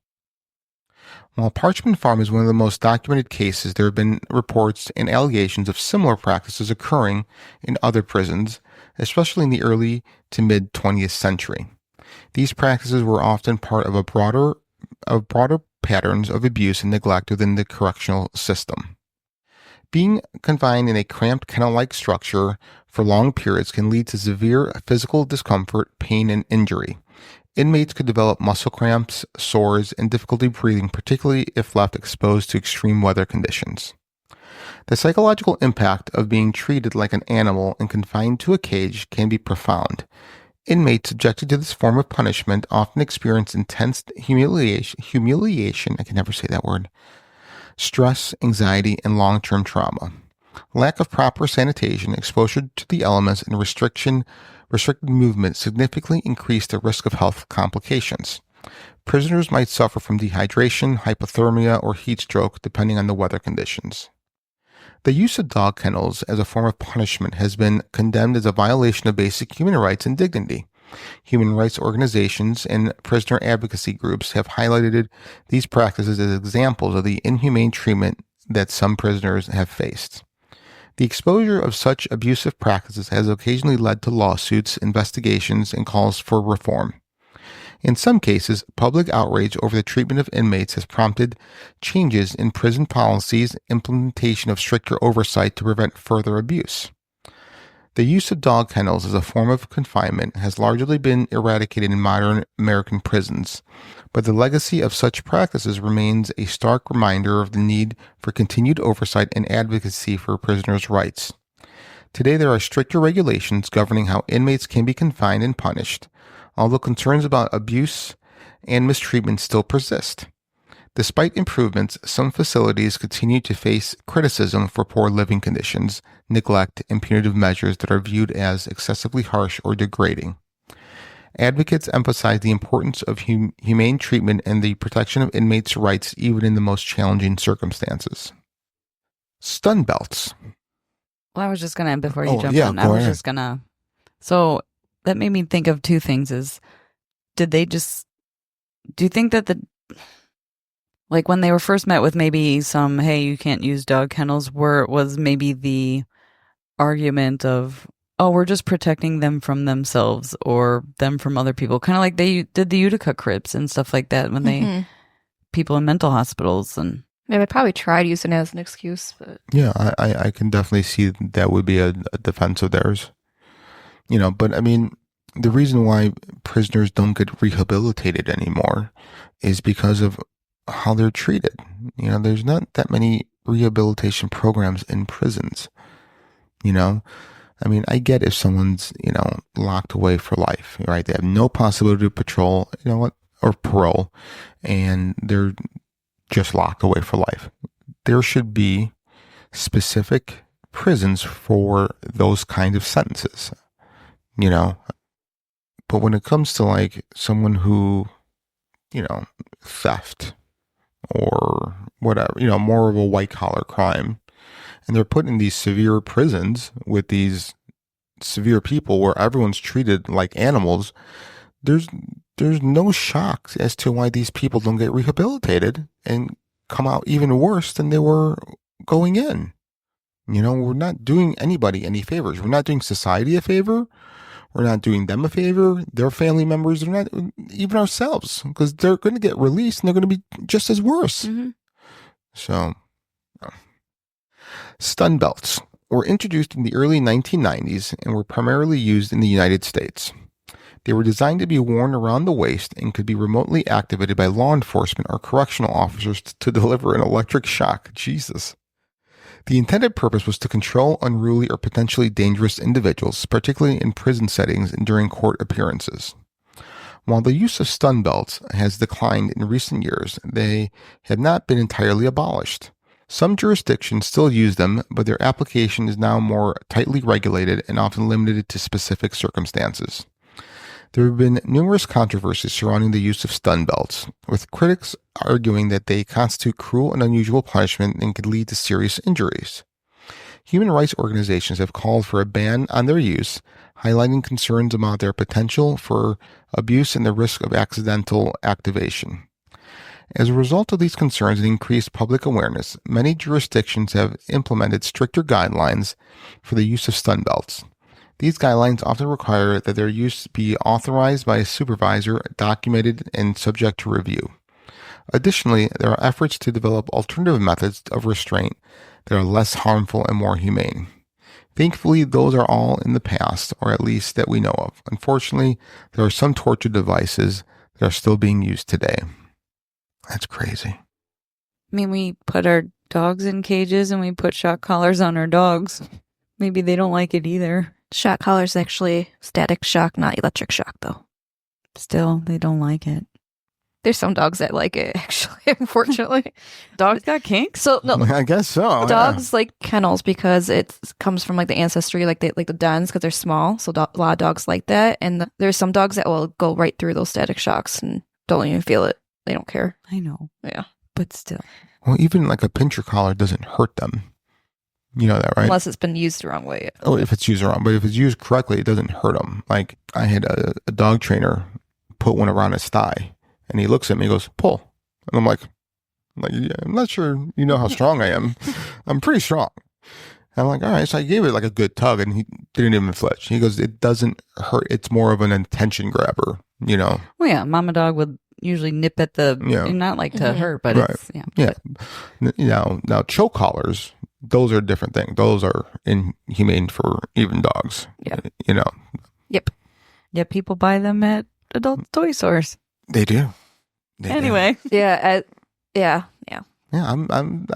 C: While Parchment Farm is one of the most documented cases, there have been reports and allegations of similar practices occurring in other prisons, especially in the early to mid-20th century. These practices were often part of broader patterns of abuse and neglect within the correctional system. Being confined in a cramped kennel-like structure for long periods can lead to severe physical discomfort, pain, and injury. Inmates could develop muscle cramps, sores, and difficulty breathing, particularly if left exposed to extreme weather conditions. The psychological impact of being treated like an animal and confined to a cage can be profound. Inmates subjected to this form of punishment often experience intense humiliation, I can never say that word, stress, anxiety, and long-term trauma. Lack of proper sanitation, exposure to the elements, and restricted movement significantly increase the risk of health complications. Prisoners might suffer from dehydration, hypothermia, or heat stroke, depending on the weather conditions. The use of dog kennels as a form of punishment has been condemned as a violation of basic human rights and dignity. Human rights organizations and prisoner advocacy groups have highlighted these practices as examples of the inhumane treatment that some prisoners have faced. The exposure of such abusive practices has occasionally led to lawsuits, investigations, and calls for reform. In some cases, public outrage over the treatment of inmates has prompted changes in prison policies, implementation of stricter oversight to prevent further abuse. The use of dog kennels as a form of confinement has largely been eradicated in modern American prisons, but the legacy of such practices remains a stark reminder of the need for continued oversight and advocacy for prisoners' rights. Today, there are stricter regulations governing how inmates can be confined and punished, although concerns about abuse and mistreatment still persist. Despite improvements, some facilities continue to face criticism for poor living conditions, neglect, and punitive measures that are viewed as excessively harsh or degrading. Advocates emphasize the importance of humane treatment and the protection of inmates' rights even in the most challenging circumstances. Stun belts.
E: Well, I was just going to, before you jump in, I was just going to, so that made me think of two things do you think that like when they were first met with maybe some, hey, you can't use dog kennels, was maybe the argument of, oh, we're just protecting them from themselves or them from other people. Kind of like they did the Utica cribs and stuff like that when people in mental hospitals. And
D: yeah, they probably tried using it as an excuse. But
C: yeah, I can definitely see that would be a defense of theirs. But I mean, the reason why prisoners don't get rehabilitated anymore is because of how they're treated. There's not that many rehabilitation programs in prisons. I mean, I get if someone's, locked away for life, right? They have no possibility of patrol, or parole, and they're just locked away for life. There should be specific prisons for those kind of sentences, But when it comes to like someone who, theft or whatever, more of a white collar crime, and they're put in these severe prisons with these severe people where everyone's treated like animals, there's no shock as to why these people don't get rehabilitated and come out even worse than they were going in. We're not doing anybody any favors. We're not doing society a favor. We're not doing them a favor. Their family members, they're not, even ourselves, because they're going to get released and they're going to be just as worse. Mm-hmm. So, stun belts were introduced in the early 1990s and were primarily used in the United States. They were designed to be worn around the waist and could be remotely activated by law enforcement or correctional officers to deliver an electric shock. Jesus. The intended purpose was to control unruly or potentially dangerous individuals, particularly in prison settings and during court appearances. While the use of stun belts has declined in recent years, they have not been entirely abolished. Some jurisdictions still use them, but their application is now more tightly regulated and often limited to specific circumstances. There have been numerous controversies surrounding the use of stun belts, with critics arguing that they constitute cruel and unusual punishment and could lead to serious injuries. Human rights organizations have called for a ban on their use, highlighting concerns about their potential for abuse and the risk of accidental activation. As a result of these concerns and increased public awareness, many jurisdictions have implemented stricter guidelines for the use of stun belts. These guidelines often require that their use be authorized by a supervisor, documented, and subject to review. Additionally, there are efforts to develop alternative methods of restraint that are less harmful and more humane. Thankfully, those are all in the past, or at least that we know of. Unfortunately, there are some torture devices that are still being used today. That's crazy.
E: I mean, we put our dogs in cages and we put shock collars on our dogs. Maybe they don't like it either.
D: Shock collar is actually static shock, not electric shock, though.
E: Still, they don't like it.
D: There's some dogs that like it, actually, unfortunately.
E: Dogs got kinks?
D: So, no.
C: I guess so.
D: Dogs like kennels because it comes from like the ancestry, like the dens, because they're small. So a lot of dogs like that. And there's some dogs that will go right through those static shocks and don't even feel it. They don't care.
E: I know.
D: Yeah.
E: But still.
C: Well, even like a pincher collar doesn't hurt them. You know that, right?
D: Unless it's been used the wrong way.
C: Oh, if it's used wrong. But if it's used correctly, it doesn't hurt them. Like I had a dog trainer put one around his thigh. And he looks at me and goes, pull. And I'm like, yeah, I'm not sure you know how strong I am. I'm pretty strong. And I'm like, all right. So I gave it like a good tug and he didn't even flinch. He goes, it doesn't hurt. It's more of an attention grabber, you know?
E: Well, yeah. Mama dog would usually nip at the, not like to hurt, but
C: right.
E: It's,
C: Yeah. Now choke collars, those are a different thing. Those are inhumane for even dogs.
D: Yeah.
C: You know?
D: Yep.
E: Yeah. People buy them at adult toy stores.
C: They do.
E: Anyway.
D: Yeah.
C: Yeah, I'm.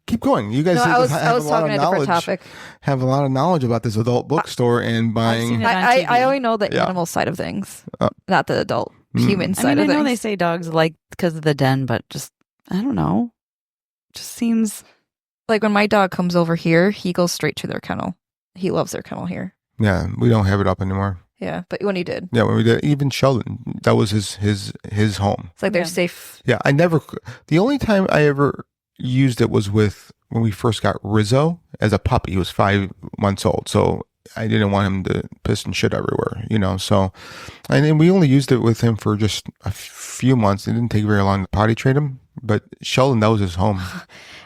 C: Keep going. You guys
D: No, I was
C: a lot
D: talking
C: of
D: a different
C: knowledge.
D: topic.
C: Have a lot of knowledge about this adult bookstore and buying.
D: I only know the animal side of things, not the adult human side of things.
E: I know they say dogs like because of the den, but just I don't know. Just seems
D: like when my dog comes over here, he goes straight to their kennel. He loves their kennel here.
C: Yeah, we don't have it up anymore.
D: Yeah, but when he did.
C: Yeah, when we did, even Sheldon, that was his home.
D: It's like they're safe.
C: Yeah, the only time I ever used it was when we first got Rizzo as a puppy. He was 5 months old, so I didn't want him to piss and shit everywhere, you know. So, and then we only used it with him for just a few months. It didn't take very long to potty train him, but Sheldon, that was his home.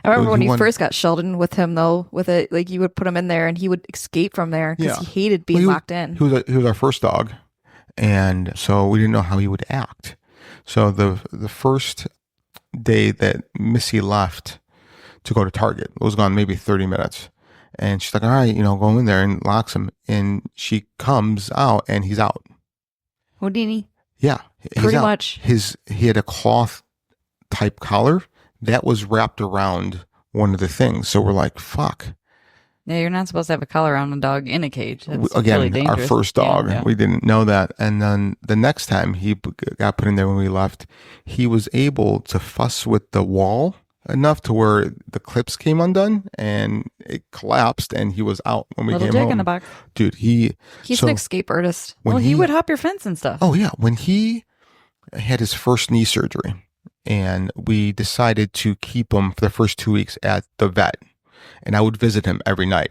D: I remember when you first got Sheldon with him, though, with it, like you would put him in there and he would escape from there because he hated being locked in.
C: He was our first dog, and so we didn't know how he would act. So the first day that Missy left to go to Target, it was gone maybe 30 minutes. And she's like, all right, go in there, and locks him. And she comes out and he's out.
D: Houdini.
C: Yeah.
D: Pretty much.
C: He had a cloth type collar that was wrapped around one of the things. So we're like, fuck.
E: Yeah, you're not supposed to have a collar on a dog in a cage. That's
C: Again,
E: really dangerous.
C: our first dog.
E: Yeah.
C: We didn't know that. And then the next time he got put in there when we left, he was able to fuss with the wall enough to where the clips came undone and it collapsed and he was out when we came home.
E: Little Jack in the Box.
C: Dude,
D: he's an escape artist.
E: Well, he would hop your fence and stuff.
C: Oh, yeah. When he had his first knee surgery and we decided to keep him for the first 2 weeks at the vet, and I would visit him every night.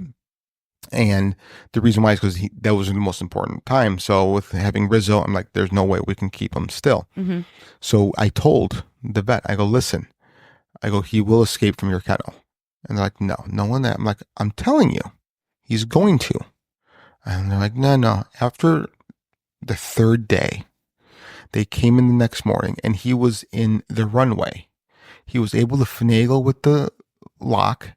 C: And the reason why is because that was the most important time. So with having Rizzo, I'm like, there's no way we can keep him still.
E: Mm-hmm.
C: So I told the vet, I go, listen, he will escape from your kennel. And they're like, no one that. I'm like, I'm telling you, he's going to. And they're like, no. After the third day, they came in the next morning and he was in the runway. He was able to finagle with the lock,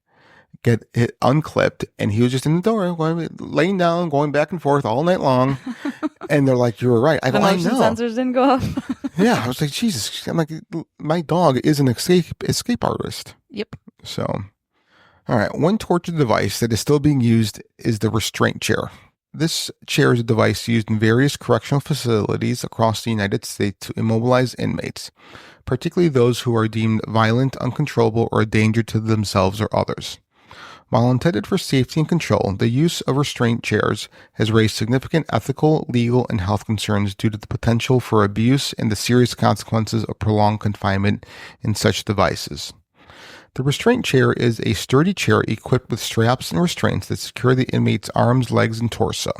C: get it unclipped, and he was just in the door, laying down, going back and forth all night long. And they're like, you were right. I go, I know.
E: Sensors didn't go off.
C: Yeah, I was like, Jesus. I'm like, my dog is an escape artist.
D: Yep.
C: So, all right. One torture device that is still being used is the restraint chair. This chair is a device used in various correctional facilities across the United States to immobilize inmates, particularly those who are deemed violent, uncontrollable, or a danger to themselves or others. While intended for safety and control, the use of restraint chairs has raised significant ethical, legal, and health concerns due to the potential for abuse and the serious consequences of prolonged confinement in such devices. The restraint chair is a sturdy chair equipped with straps and restraints that secure the inmate's arms, legs, and torso.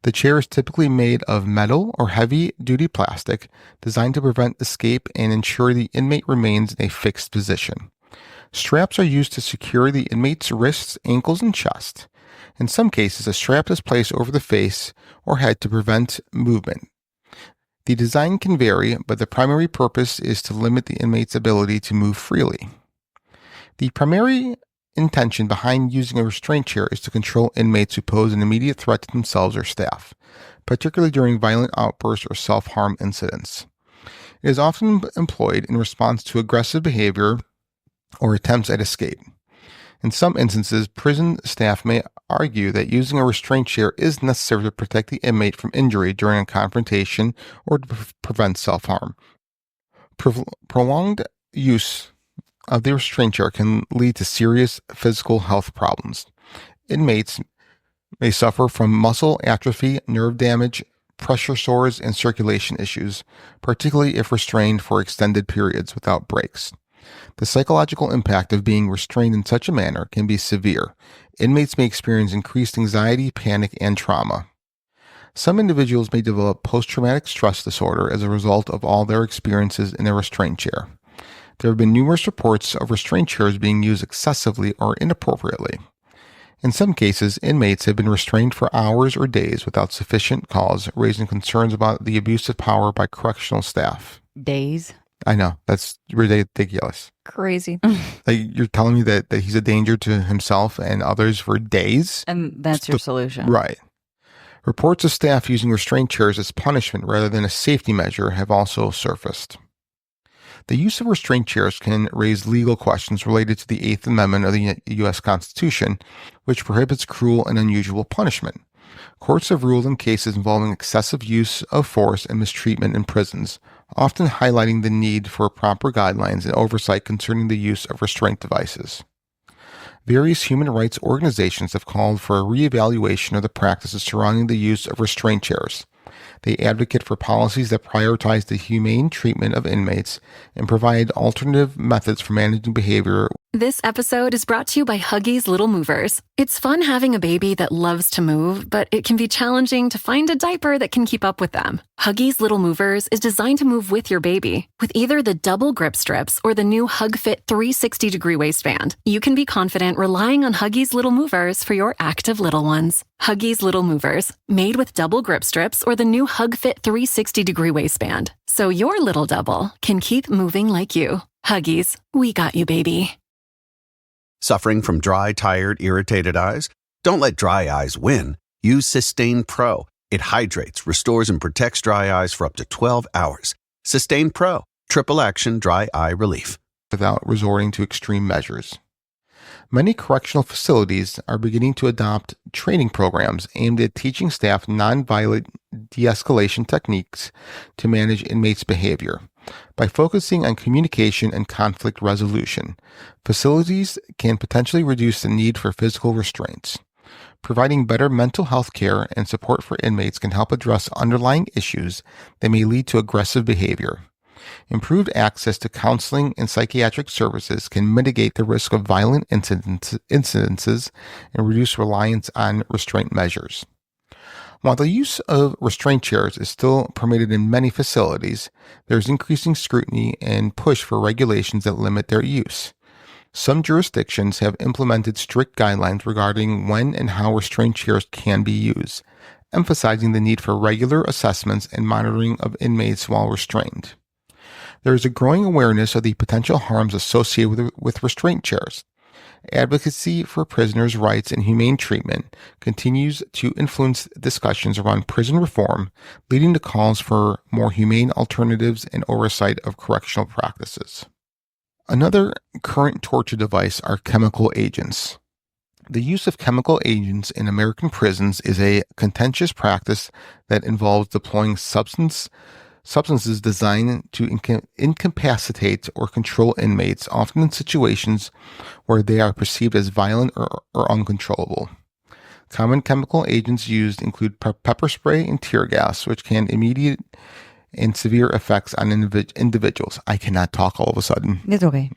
C: The chair is typically made of metal or heavy-duty plastic, designed to prevent escape and ensure the inmate remains in a fixed position. Straps are used to secure the inmate's wrists, ankles, and chest. In some cases, a strap is placed over the face or head to prevent movement. The design can vary, but the primary purpose is to limit the inmate's ability to move freely. The primary intention behind using a restraint chair is to control inmates who pose an immediate threat to themselves or staff, particularly during violent outbursts or self-harm incidents. It is often employed in response to aggressive behavior or attempts at escape. In some instances, prison staff may argue that using a restraint chair is necessary to protect the inmate from injury during a confrontation or to prevent self-harm. Prolonged use of the restraint chair can lead to serious physical health problems. Inmates may suffer from muscle atrophy, nerve damage, pressure sores, and circulation issues, particularly if restrained for extended periods without breaks. The psychological impact of being restrained in such a manner can be severe. Inmates may experience increased anxiety, panic, and trauma. Some individuals may develop post-traumatic stress disorder as a result of all their experiences in a restraint chair. There have been numerous reports of restraint chairs being used excessively or inappropriately. In some cases, inmates have been restrained for hours or days without sufficient cause, raising concerns about the abuse of power by correctional staff.
E: Days?
C: I know, that's ridiculous.
D: Crazy.
C: Like, you're telling me that he's a danger to himself and others for days?
E: And that's your solution.
C: Right. Reports of staff using restraint chairs as punishment rather than a safety measure have also surfaced. The use of restraint chairs can raise legal questions related to the Eighth Amendment of the U.S. Constitution, which prohibits cruel and unusual punishment. Courts have ruled in cases involving excessive use of force and mistreatment in prisons, often highlighting the need for proper guidelines and oversight concerning the use of restraint devices. Various human rights organizations have called for a reevaluation of the practices surrounding the use of restraint chairs. They advocate for policies that prioritize the humane treatment of inmates and provide alternative methods for managing behavior.
F: This episode is brought to you by Huggies Little Movers. It's fun having a baby that loves to move, but it can be challenging to find a diaper that can keep up with them. Huggies Little Movers is designed to move with your baby. With either the double grip strips or the new HugFit 360-degree waistband, you can be confident relying on Huggies Little Movers for your active little ones. Huggies Little Movers, made with double grip strips or the new HugFit 360-degree waistband, so your little double can keep moving like you. Huggies, we got you, baby.
A: Suffering from dry, tired, irritated eyes? Don't let dry eyes win. Use Sustain Pro. It hydrates, restores, and protects dry eyes for up to 12 hours. Sustain Pro. Triple action dry eye relief.
C: Without resorting to extreme measures. Many correctional facilities are beginning to adopt training programs aimed at teaching staff nonviolent de-escalation techniques to manage inmates' behavior. By focusing on communication and conflict resolution, facilities can potentially reduce the need for physical restraints. Providing better mental health care and support for inmates can help address underlying issues that may lead to aggressive behavior. Improved access to counseling and psychiatric services can mitigate the risk of violent incidences and reduce reliance on restraint measures. While the use of restraint chairs is still permitted in many facilities, there is increasing scrutiny and push for regulations that limit their use. Some jurisdictions have implemented strict guidelines regarding when and how restraint chairs can be used, emphasizing the need for regular assessments and monitoring of inmates while restrained. There is a growing awareness of the potential harms associated with restraint chairs. Advocacy for prisoners' rights and humane treatment continues to influence discussions around prison reform, leading to calls for more humane alternatives and oversight of correctional practices. Another current torture device are chemical agents. The use of chemical agents in American prisons is a contentious practice that involves deploying substances substances designed to incapacitate or control inmates, often in situations where they are perceived as violent or uncontrollable. Common chemical agents used include pepper spray and tear gas, which can immediate and severe effects on individuals. I cannot talk all of a sudden.
E: It's okay.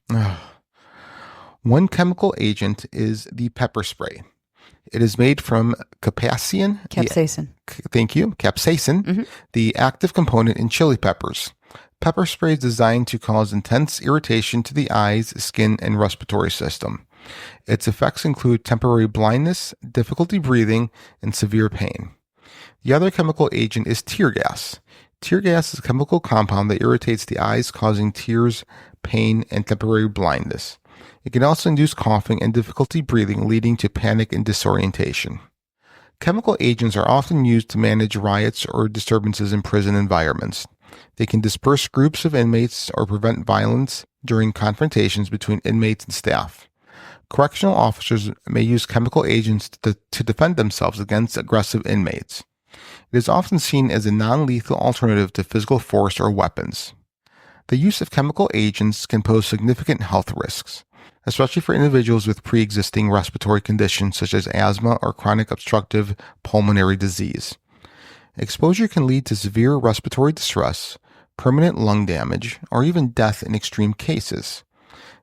C: One chemical agent is the pepper spray. It is made from capsaicin. Thank you. Capsaicin, the active component in chili peppers. Pepper spray is designed to cause intense irritation to the eyes, skin, and respiratory system. Its effects include temporary blindness, difficulty breathing, and severe pain. The other chemical agent is tear gas. Tear gas is a chemical compound that irritates the eyes, causing tears, pain, and temporary blindness. It can also induce coughing and difficulty breathing, leading to panic and disorientation. Chemical agents are often used to manage riots or disturbances in prison environments. They can disperse groups of inmates or prevent violence during confrontations between inmates and staff. Correctional officers may use chemical agents to defend themselves against aggressive inmates. It is often seen as a non-lethal alternative to physical force or weapons. The use of chemical agents can pose significant health risks, especially for individuals with pre-existing respiratory conditions such as asthma or chronic obstructive pulmonary disease. Exposure can lead to severe respiratory distress, permanent lung damage, or even death in extreme cases.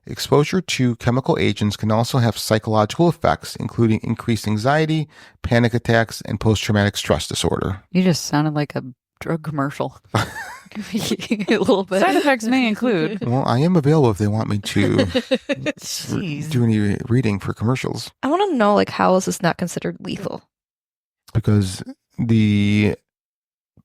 C: Exposure to chemical agents can also have psychological effects, including increased anxiety, panic attacks, and post-traumatic stress disorder.
E: You just sounded like a drug commercial. A little bit. Side effects may include.
C: Well, I am available if they want me to do any reading for commercials.
D: I want to know, like, how is this not considered lethal?
C: Because the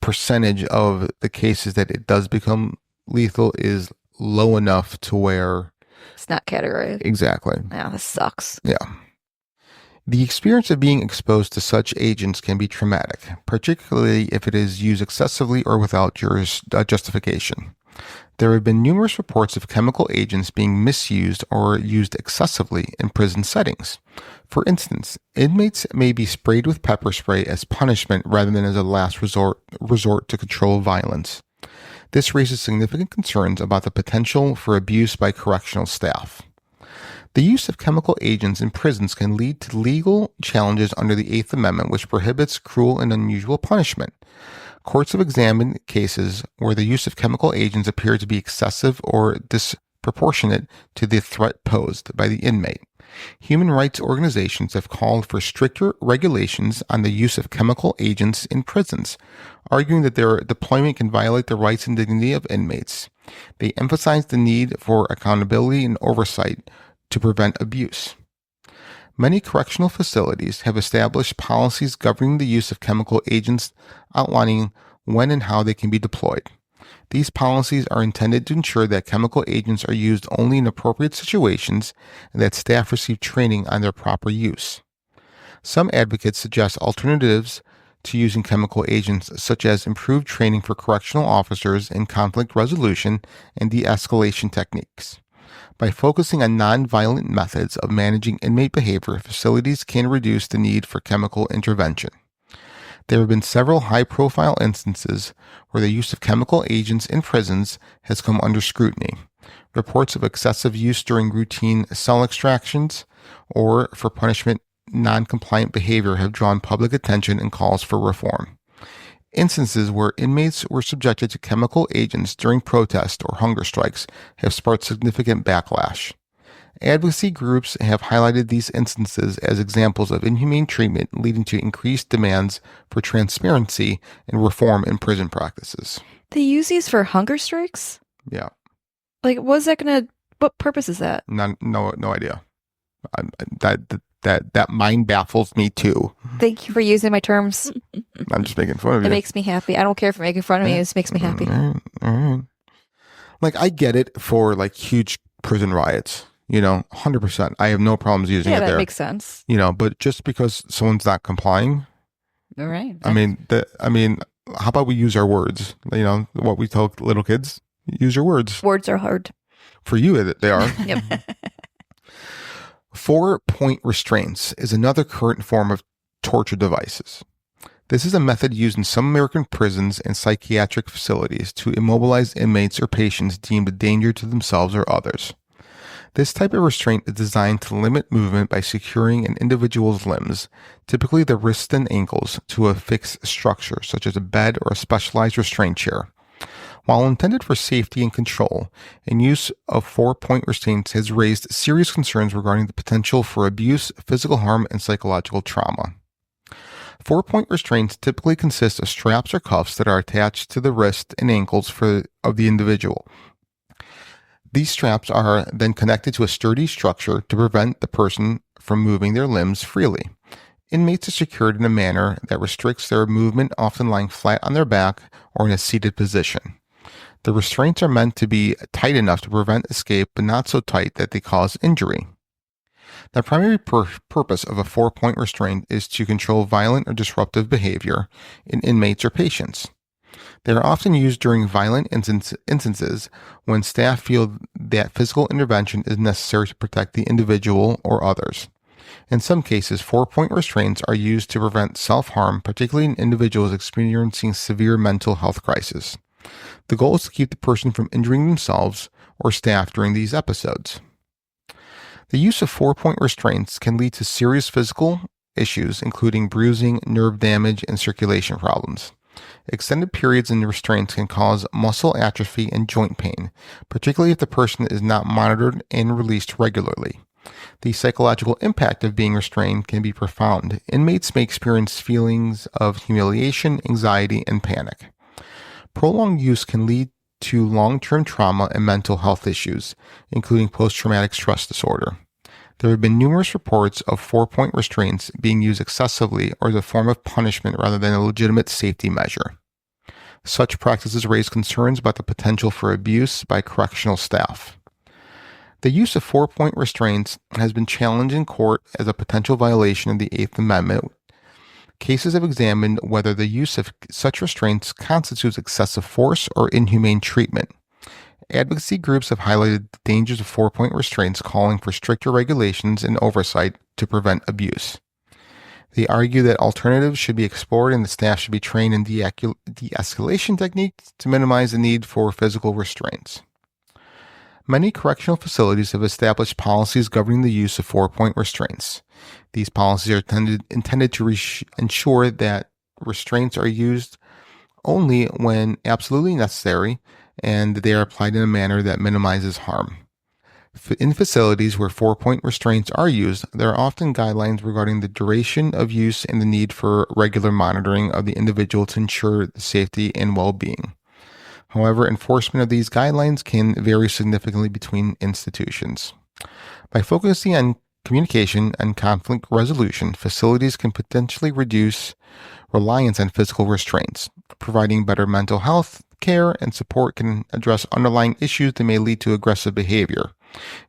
C: percentage of the cases that it does become lethal is low enough to where
D: it's not categorized.
C: Exactly.
D: Yeah, this sucks.
C: Yeah. The experience of being exposed to such agents can be traumatic, particularly if it is used excessively or without justification. There have been numerous reports of chemical agents being misused or used excessively in prison settings. For instance, inmates may be sprayed with pepper spray as punishment rather than as a last resort to control violence. This raises significant concerns about the potential for abuse by correctional staff. The use of chemical agents in prisons can lead to legal challenges under the Eighth Amendment, which prohibits cruel and unusual punishment. Courts have examined cases where the use of chemical agents appeared to be excessive or disproportionate to the threat posed by the inmate. Human rights organizations have called for stricter regulations on the use of chemical agents in prisons, arguing that their deployment can violate the rights and dignity of inmates. They emphasize the need for accountability and oversight to prevent abuse. Many correctional facilities have established policies governing the use of chemical agents, outlining when and how they can be deployed. These policies are intended to ensure that chemical agents are used only in appropriate situations and that staff receive training on their proper use. Some advocates suggest alternatives to using chemical agents, such as improved training for correctional officers in conflict resolution and de-escalation techniques. By focusing on non-violent methods of managing inmate behavior, facilities can reduce the need for chemical intervention. There have been several high-profile instances where the use of chemical agents in prisons has come under scrutiny. Reports of excessive use during routine cell extractions or for punishment non-compliant behavior have drawn public attention and calls for reform. Instances where inmates were subjected to chemical agents during protests or hunger strikes have sparked significant backlash. Advocacy groups have highlighted these instances as examples of inhumane treatment, leading to increased demands for transparency and reform in prison practices.
D: They use these for hunger strikes?
C: Yeah.
D: Like, what purpose is that?
C: No idea. That mind baffles me too.
D: Thank you for using my terms.
C: I'm just making fun of you.
D: It makes me happy. I don't care if you're making fun of me. It just makes me happy.
C: All right. Like, I get it for like huge prison riots. 100%. I have no problems using it there.
D: Yeah, that makes sense.
C: But just because someone's not complying.
E: All right.
C: I mean, how about we use our words? What we tell little kids, use your words.
D: Words are hard.
C: For you, they are.
D: Yep.
C: 4-point restraints is another current form of torture devices. This is a method used in some American prisons and psychiatric facilities to immobilize inmates or patients deemed a danger to themselves or others. This type of restraint is designed to limit movement by securing an individual's limbs, typically the wrists and ankles, to a fixed structure, such as a bed or a specialized restraint chair. While intended for safety and control, and use of 4-point restraints has raised serious concerns regarding the potential for abuse, physical harm, and psychological trauma. 4-point restraints typically consist of straps or cuffs that are attached to the wrists and ankles of the individual. These straps are then connected to a sturdy structure to prevent the person from moving their limbs freely. Inmates are secured in a manner that restricts their movement, often lying flat on their back or in a seated position. The restraints are meant to be tight enough to prevent escape, but not so tight that they cause injury. The primary purpose of a 4-point restraint is to control violent or disruptive behavior in inmates or patients. They are often used during violent instances when staff feel that physical intervention is necessary to protect the individual or others. In some cases, 4-point restraints are used to prevent self-harm, particularly in individuals experiencing severe mental health crisis. The goal is to keep the person from injuring themselves or staff during these episodes. The use of 4-point restraints can lead to serious physical issues, including bruising, nerve damage, and circulation problems. Extended periods in restraints can cause muscle atrophy and joint pain, particularly if the person is not monitored and released regularly. The psychological impact of being restrained can be profound. Inmates may experience feelings of humiliation, anxiety, and panic. Prolonged use can lead to long-term trauma and mental health issues, including post-traumatic stress disorder. There have been numerous reports of 4-point restraints being used excessively or as a form of punishment rather than a legitimate safety measure. Such practices raise concerns about the potential for abuse by correctional staff. The use of 4-point restraints has been challenged in court as a potential violation of the Eighth Amendment. Cases have examined whether the use of such restraints constitutes excessive force or inhumane treatment. Advocacy groups have highlighted the dangers of 4-point restraints, calling for stricter regulations and oversight to prevent abuse. They argue that alternatives should be explored and the staff should be trained in de-escalation techniques to minimize the need for physical restraints. Many correctional facilities have established policies governing the use of 4-point restraints. These policies are intended to ensure that restraints are used only when absolutely necessary and they are applied in a manner that minimizes harm. In facilities where 4-point restraints are used, there are often guidelines regarding the duration of use and the need for regular monitoring of the individual to ensure the safety and well-being. However, enforcement of these guidelines can vary significantly between institutions. By focusing on communication and conflict resolution, facilities can potentially reduce reliance on physical restraints. Providing better mental health care and support can address underlying issues that may lead to aggressive behavior.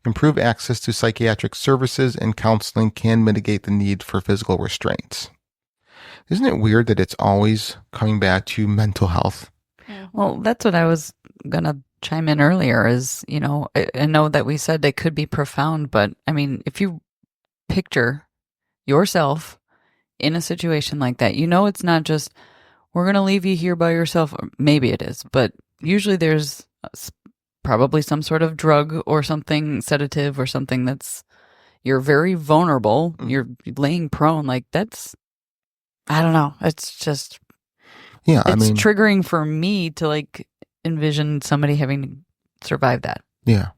C: Improved access to psychiatric services and counseling can mitigate the need for physical restraints. Isn't it weird that it's always coming back to mental health?
E: Well, that's what I was going to chime in earlier is, I know that we said they could be profound, but I mean, if you picture yourself in a situation like that, it's not just, we're going to leave you here by yourself. Or maybe it is, but usually there's probably some sort of drug or something, sedative or something you're very vulnerable. You're laying prone. Like that's, I don't know. It's just, it's triggering for me to envision somebody having to survive that.
C: Yeah.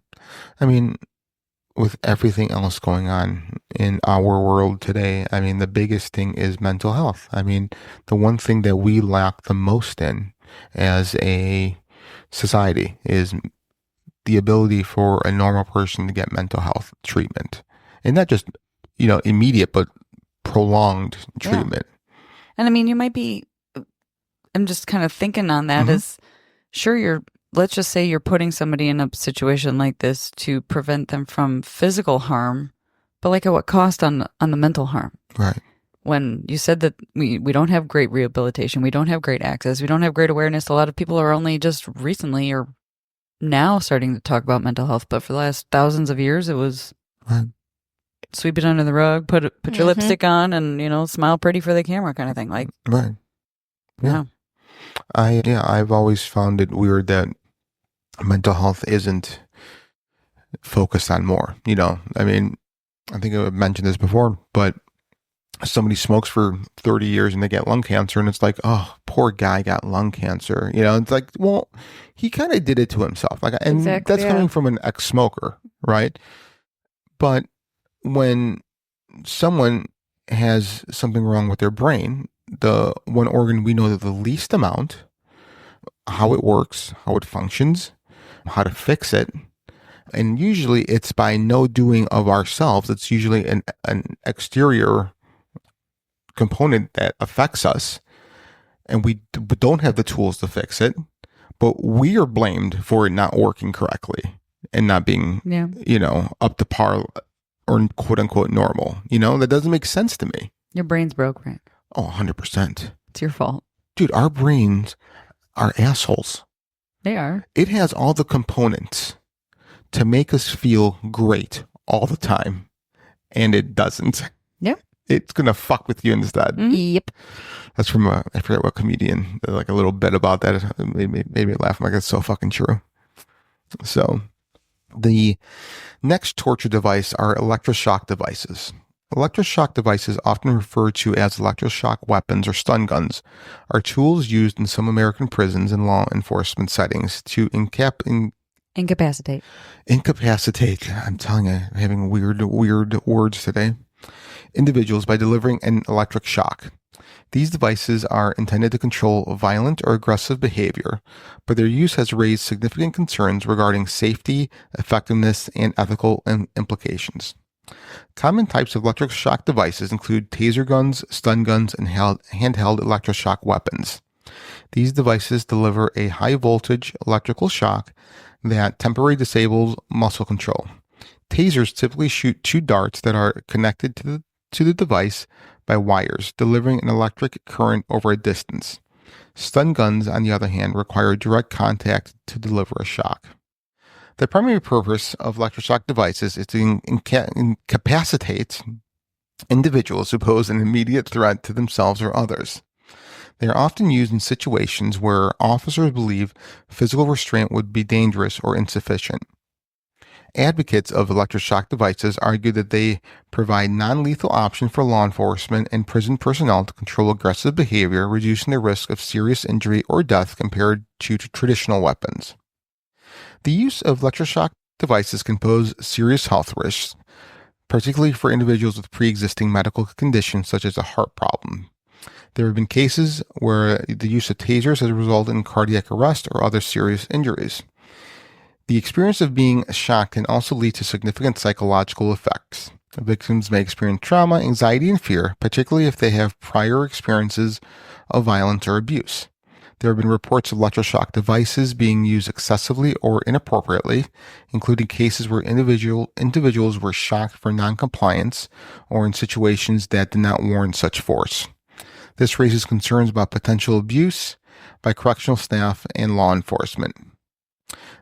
C: With everything else going on in our world today, the biggest thing is mental health. The one thing that we lack the most in as a society is the ability for a normal person to get mental health treatment. And not just, immediate, but prolonged treatment.
E: Yeah. And you might be, I'm just kind of thinking on that is, sure, let's just say you're putting somebody in a situation like this to prevent them from physical harm, but at what cost on the mental harm?
C: Right.
E: When you said that we don't have great rehabilitation, we don't have great access, we don't have great awareness. A lot of people are only just recently or now starting to talk about mental health, but for the last thousands of years, it was sweep it under the rug, put your lipstick on, and smile pretty for the camera kind of thing.
C: Right.
E: Yeah.
C: I've always found it weird that mental health isn't focused on more. I mean, I think I've mentioned this before, but somebody smokes for 30 years and they get lung cancer, and it's like, oh, poor guy got lung cancer. It's like, well, he kind of did it to himself. And
D: Exactly,
C: that's coming from an ex-smoker, right? But when someone has something wrong with their brain, the one organ we know the least amount, how it works, how it functions, how to fix it. And usually it's by no doing of ourselves. It's usually an exterior component that affects us, and we don't have the tools to fix it, but we are blamed for it not working correctly and not being, up to par or quote unquote normal. That doesn't make sense to me.
E: Your brain's broke, right?
C: Oh, 100%.
E: It's your fault.
C: Dude, our brains are assholes.
E: They are.
C: It has all the components to make us feel great all the time, and it doesn't.
E: Yep.
C: It's going to fuck with you instead.
D: Yep.
C: That's from I forget what comedian, like a little bit about that. It made me laugh. I'm like, it's so fucking true. So the next torture device are electroshock devices. Electroshock devices, often referred to as electroshock weapons or stun guns, are tools used in some American prisons and law enforcement settings to
E: Incapacitate.
C: I'm telling you, I'm having weird words today. Individuals by delivering an electric shock. These devices are intended to control violent or aggressive behavior, but their use has raised significant concerns regarding safety, effectiveness, and ethical implications. Common types of electric shock devices include taser guns, stun guns, and handheld electroshock weapons. These devices deliver a high voltage electrical shock that temporarily disables muscle control. Tasers typically shoot two darts that are connected to the device by wires, delivering an electric current over a distance. Stun guns, on the other hand, require direct contact to deliver a shock. The primary purpose of electroshock devices is to incapacitate individuals who pose an immediate threat to themselves or others. They are often used in situations where officers believe physical restraint would be dangerous or insufficient. Advocates of electroshock devices argue that they provide non-lethal option for law enforcement and prison personnel to control aggressive behavior, reducing the risk of serious injury or death compared to traditional weapons. The use of electroshock devices can pose serious health risks, particularly for individuals with pre-existing medical conditions such as a heart problem. There have been cases where the use of tasers has resulted in cardiac arrest or other serious injuries. The experience of being shocked can also lead to significant psychological effects. Victims may experience trauma, anxiety, and fear, particularly if they have prior experiences of violence or abuse. There have been reports of electroshock devices being used excessively or inappropriately, including cases where individuals were shocked for noncompliance or in situations that did not warrant such force. This raises concerns about potential abuse by correctional staff and law enforcement.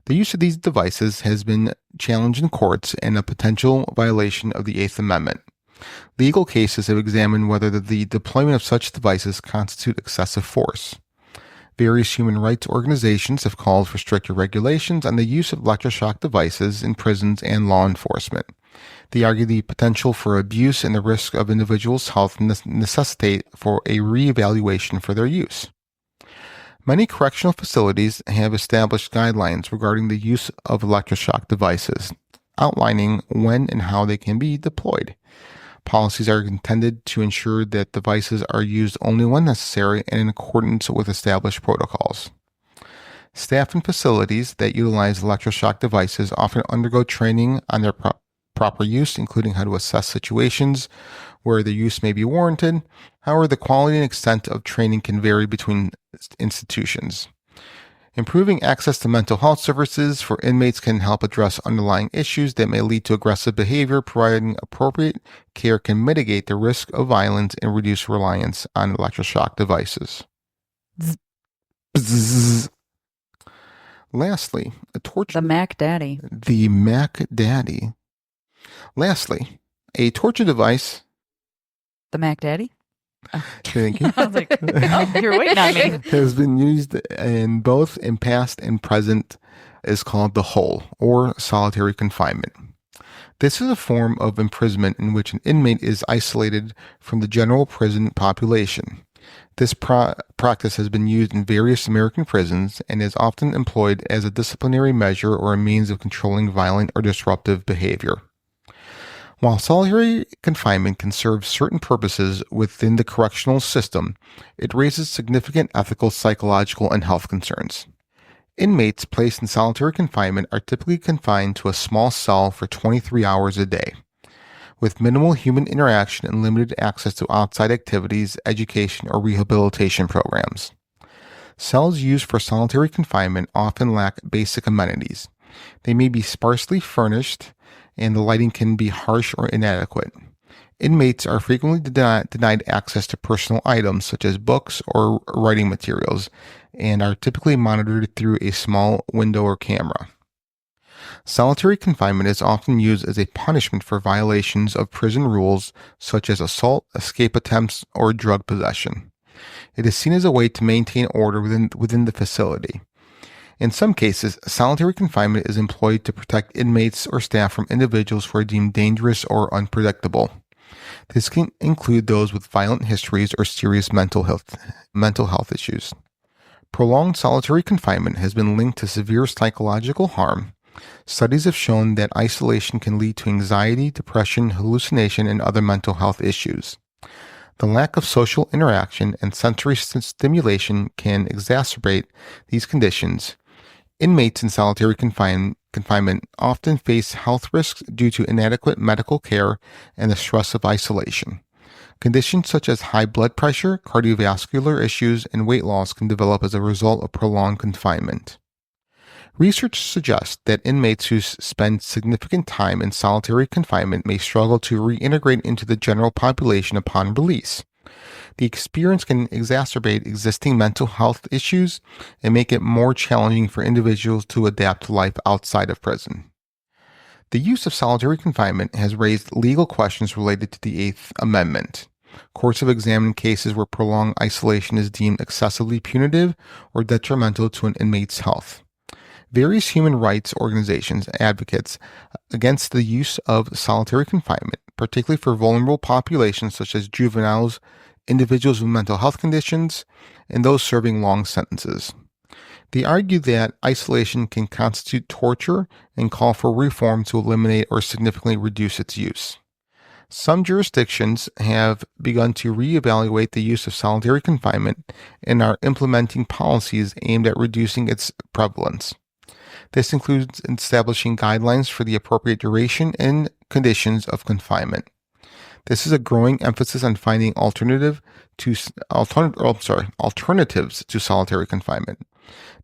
C: The use of these devices has been challenged in courts and a potential violation of the Eighth Amendment. Legal cases have examined whether the deployment of such devices constitute excessive force. Various human rights organizations have called for stricter regulations on the use of electroshock devices in prisons and law enforcement. They argue the potential for abuse and the risk of individuals' health necessitate for a reevaluation for their use. Many correctional facilities have established guidelines regarding the use of electroshock devices, outlining when and how they can be deployed. Policies are intended to ensure that devices are used only when necessary and in accordance with established protocols. Staff in facilities that utilize electroshock devices often undergo training on their proper use, including how to assess situations where their use may be warranted. However, the quality and extent of training can vary between institutions. Improving access to mental health services for inmates can help address underlying issues that may lead to aggressive behavior. Providing appropriate care can mitigate the risk of violence and reduce reliance on electroshock devices. Bzzz. Lastly, a torture...
E: The Mac Daddy.
C: The Mac Daddy. Lastly, a torture device...
E: The Mac Daddy?
C: Thank you.
E: I was like, oh, you're waiting on me.
C: Has been used in both in past and present, is called the whole or solitary confinement. This is a form of imprisonment in which an inmate is isolated from the general prison population. This practice has been used in various American prisons and is often employed as a disciplinary measure or a means of controlling violent or disruptive behavior. While solitary confinement can serve certain purposes within the correctional system, it raises significant ethical, psychological, and health concerns. Inmates placed in solitary confinement are typically confined to a small cell for 23 hours a day, with minimal human interaction and limited access to outside activities, education, or rehabilitation programs. Cells used for solitary confinement often lack basic amenities. They may be sparsely furnished, and the lighting can be harsh or inadequate. Inmates are frequently denied access to personal items such as books or writing materials, and are typically monitored through a small window or camera. Solitary confinement is often used as a punishment for violations of prison rules such as assault, escape attempts, or drug possession. It is seen as a way to maintain order within the facility. In some cases, solitary confinement is employed to protect inmates or staff from individuals who are deemed dangerous or unpredictable. This can include those with violent histories or serious mental health issues. Prolonged solitary confinement has been linked to severe psychological harm. Studies have shown that isolation can lead to anxiety, depression, hallucination, and other mental health issues. The lack of social interaction and sensory stimulation can exacerbate these conditions. Inmates in solitary confinement often face health risks due to inadequate medical care and the stress of isolation. Conditions such as high blood pressure, cardiovascular issues, and weight loss can develop as a result of prolonged confinement. Research suggests that inmates who spend significant time in solitary confinement may struggle to reintegrate into the general population upon release. The experience can exacerbate existing mental health issues and make it more challenging for individuals to adapt to life outside of prison. The use of solitary confinement has raised legal questions related to the Eighth Amendment. Courts have examined cases where prolonged isolation is deemed excessively punitive or detrimental to an inmate's health. Various human rights organizations advocate against the use of solitary confinement, particularly for vulnerable populations such as juveniles, individuals with mental health conditions, and those serving long sentences. They argue that isolation can constitute torture and call for reform to eliminate or significantly reduce its use. Some jurisdictions have begun to reevaluate the use of solitary confinement and are implementing policies aimed at reducing its prevalence. This includes establishing guidelines for the appropriate duration and conditions of confinement. This is a growing emphasis on finding alternatives to solitary confinement.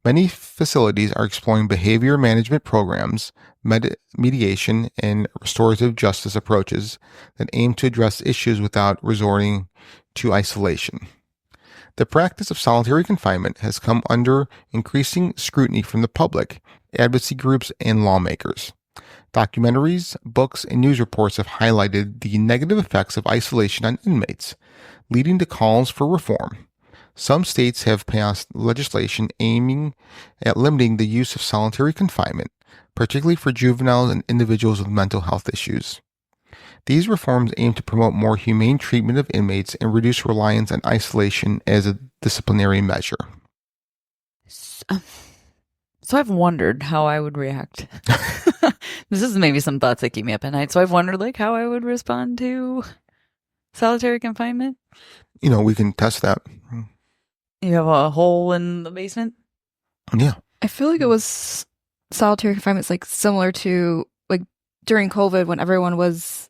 C: Many facilities are exploring behavior management programs, mediation, and restorative justice approaches that aim to address issues without resorting to isolation. The practice of solitary confinement has come under increasing scrutiny from the public, advocacy groups, and lawmakers. Documentaries, books, and news reports have highlighted the negative effects of isolation on inmates, leading to calls for reform. Some states have passed legislation aiming at limiting the use of solitary confinement, particularly for juveniles and individuals with mental health issues. These reforms aim to promote more humane treatment of inmates and reduce reliance on isolation as a disciplinary measure.
E: So I've wondered how I would react. This is maybe some thoughts that keep me up at night. So I've wondered how I would respond to solitary confinement.
C: We can test that.
E: You have a hole in the basement?
C: Yeah.
D: I feel like it was solitary confinement. It's similar to during COVID when everyone was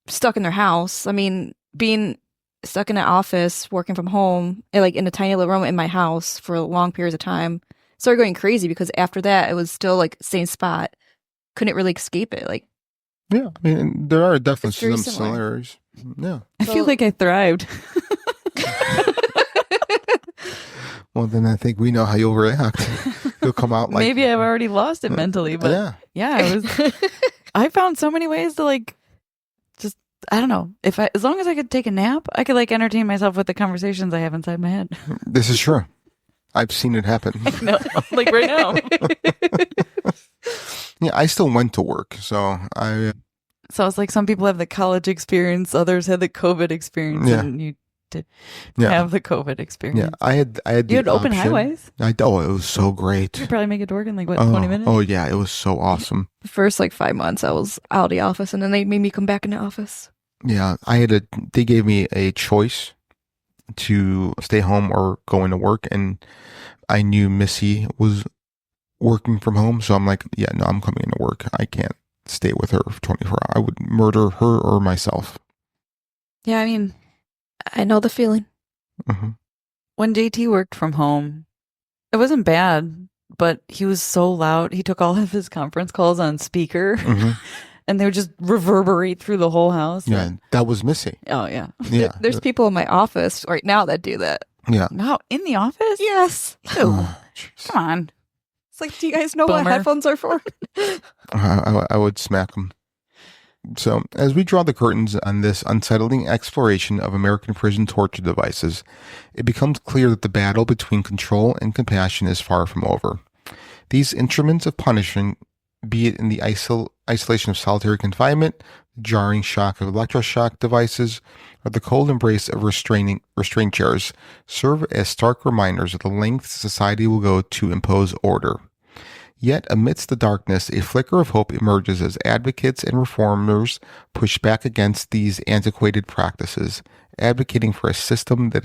D: stuck in their house. I mean, being stuck in an office, working from home, in a tiny little room in my house for long periods of time, started going crazy because after that, it was still same spot. Couldn't really escape it.
C: Yeah, I mean, there are definitely some
D: similar.
C: similarities. Yeah.
E: I feel like I thrived.
C: Well, then I think we know how you'll react. You'll come out
E: maybe I've already lost it mentally, but yeah, I found so many ways to just I don't know. As long as I could take a nap, I could like entertain myself with the conversations I have inside my head.
C: This is true. I've seen it happen.
E: No, like right now.
C: Yeah, I still went to work, so I.
E: So it's like some people have the college experience, others had the COVID experience,
C: Yeah.
E: and you did
C: Yeah.
E: have the COVID experience.
C: Yeah, I had.
E: You
C: the
E: had open
C: option.
E: highways.
C: It was so great.
E: You could probably make it to work in like 20 minutes.
C: Oh yeah, it was so awesome.
D: The first like 5 months I was out of the office, and then they made me come back in the office.
C: Yeah, they gave me a choice to stay home or go into work, and I knew Missy was working from home, so I'm like, yeah, no, I'm coming into work. I can't stay with her for 24 hours. I would murder her or myself.
E: Yeah, I mean,
D: I know the feeling.
C: Hmm.
E: when JT worked from home, it wasn't bad, but he was so loud. He took all of his conference calls on speaker,
C: Hmm.
E: and they would just reverberate through the whole house.
C: Yeah, that was Missy.
E: Oh, yeah.
C: Yeah,
D: There's people in my office right now that do that.
C: yeah.
E: No, in the office?
D: Yes.
E: Ew.
C: Oh, jeez.
E: Come on.
D: It's like, do you guys know what
E: Boomer.
D: headphones are for?
C: I would smack him. So, as we draw the curtains on this unsettling exploration of American prison torture devices, it becomes clear that the battle between control and compassion is far from over. These instruments of punishing, be it in the isolation of solitary confinement, the jarring shock of electroshock devices, or the cold embrace of restraint chairs, serve as stark reminders of the lengths society will go to impose order. Yet, amidst the darkness, a flicker of hope emerges as advocates and reformers push back against these antiquated practices, advocating for a system that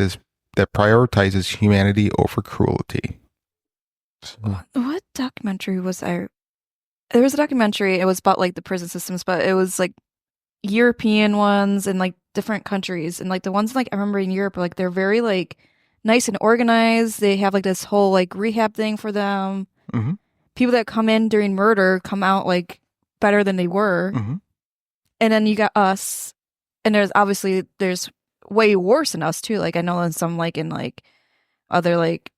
C: prioritizes humanity over cruelty. So,
D: What documentary was I? There was a documentary. It was about like the prison systems, but it was like European ones and like different countries. And like the ones like I remember in Europe, like they're very like nice and organized. They have like this whole like rehab thing for them.
C: mhm,
D: People that come in during murder come out like better than they were.
C: mhm.
D: And then you got us, and there's way worse than us too. Like I know in some like in like other like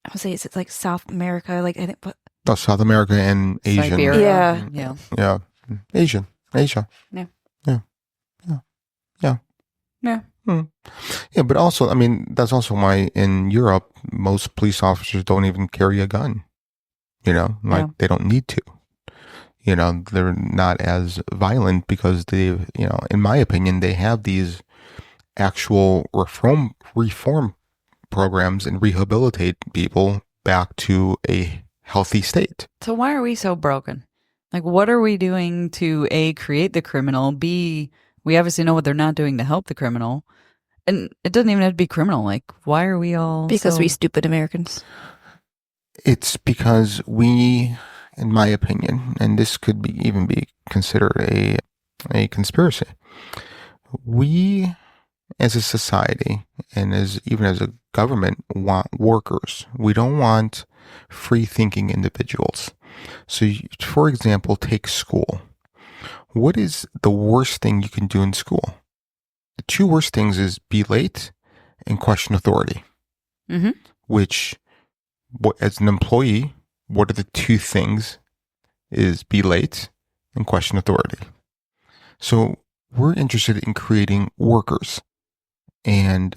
D: I would say it's like South America. Like I think, but
C: Oh, South America and Asian.
E: Siberia.
D: Yeah.
E: Yeah.
C: Yeah. Asia.
E: Yeah.
C: Yeah. Yeah. Yeah.
E: Yeah.
C: Yeah, but also, I mean, that's also why in Europe, most police officers don't even carry a gun. Like
E: Yeah.
C: they don't need to. They're not as violent because in my opinion, they have these actual reform programs and rehabilitate people back to a healthy state.
E: So why are we so broken? Like, what are we doing to A, create the criminal, B, we obviously know what they're not doing to help the criminal, and it doesn't even have to be criminal. Like, why are we all
D: because
E: so-
D: we stupid Americans.
C: It's because we, in my opinion, and this could even be considered a conspiracy, we as a society and even as a government want workers. We don't want free thinking individuals. So, for example, take school. What is the worst thing you can do in school? The two worst things is be late and question authority.
E: Mhm.
C: Which, as an employee, what are the two things? Is be late and question authority. So we're interested in creating workers. And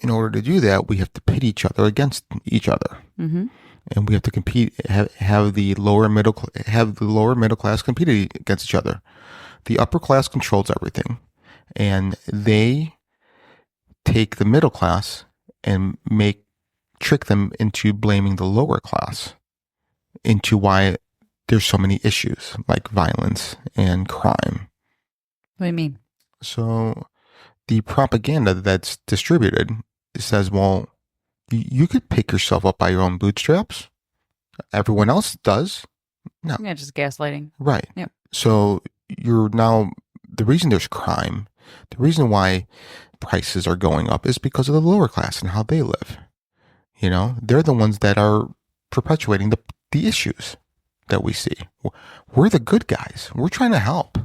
C: in order to do that, we have to pit each other against each other.
E: Mm-hmm.
C: And we have to compete, have the lower middle class compete against each other. The upper class controls everything, and they take the middle class and trick them into blaming the lower class into why there's so many issues like violence and crime.
E: What do you mean?
C: So the propaganda that's distributed says, well, you could pick yourself up by your own bootstraps. Everyone else does. No.
E: Yeah, just gaslighting.
C: Right.
E: Yep.
C: So the reason there's crime, the reason why prices are going up is because of the lower class and how they live. They're the ones that are perpetuating the issues that we see. We're the good guys. We're trying to help,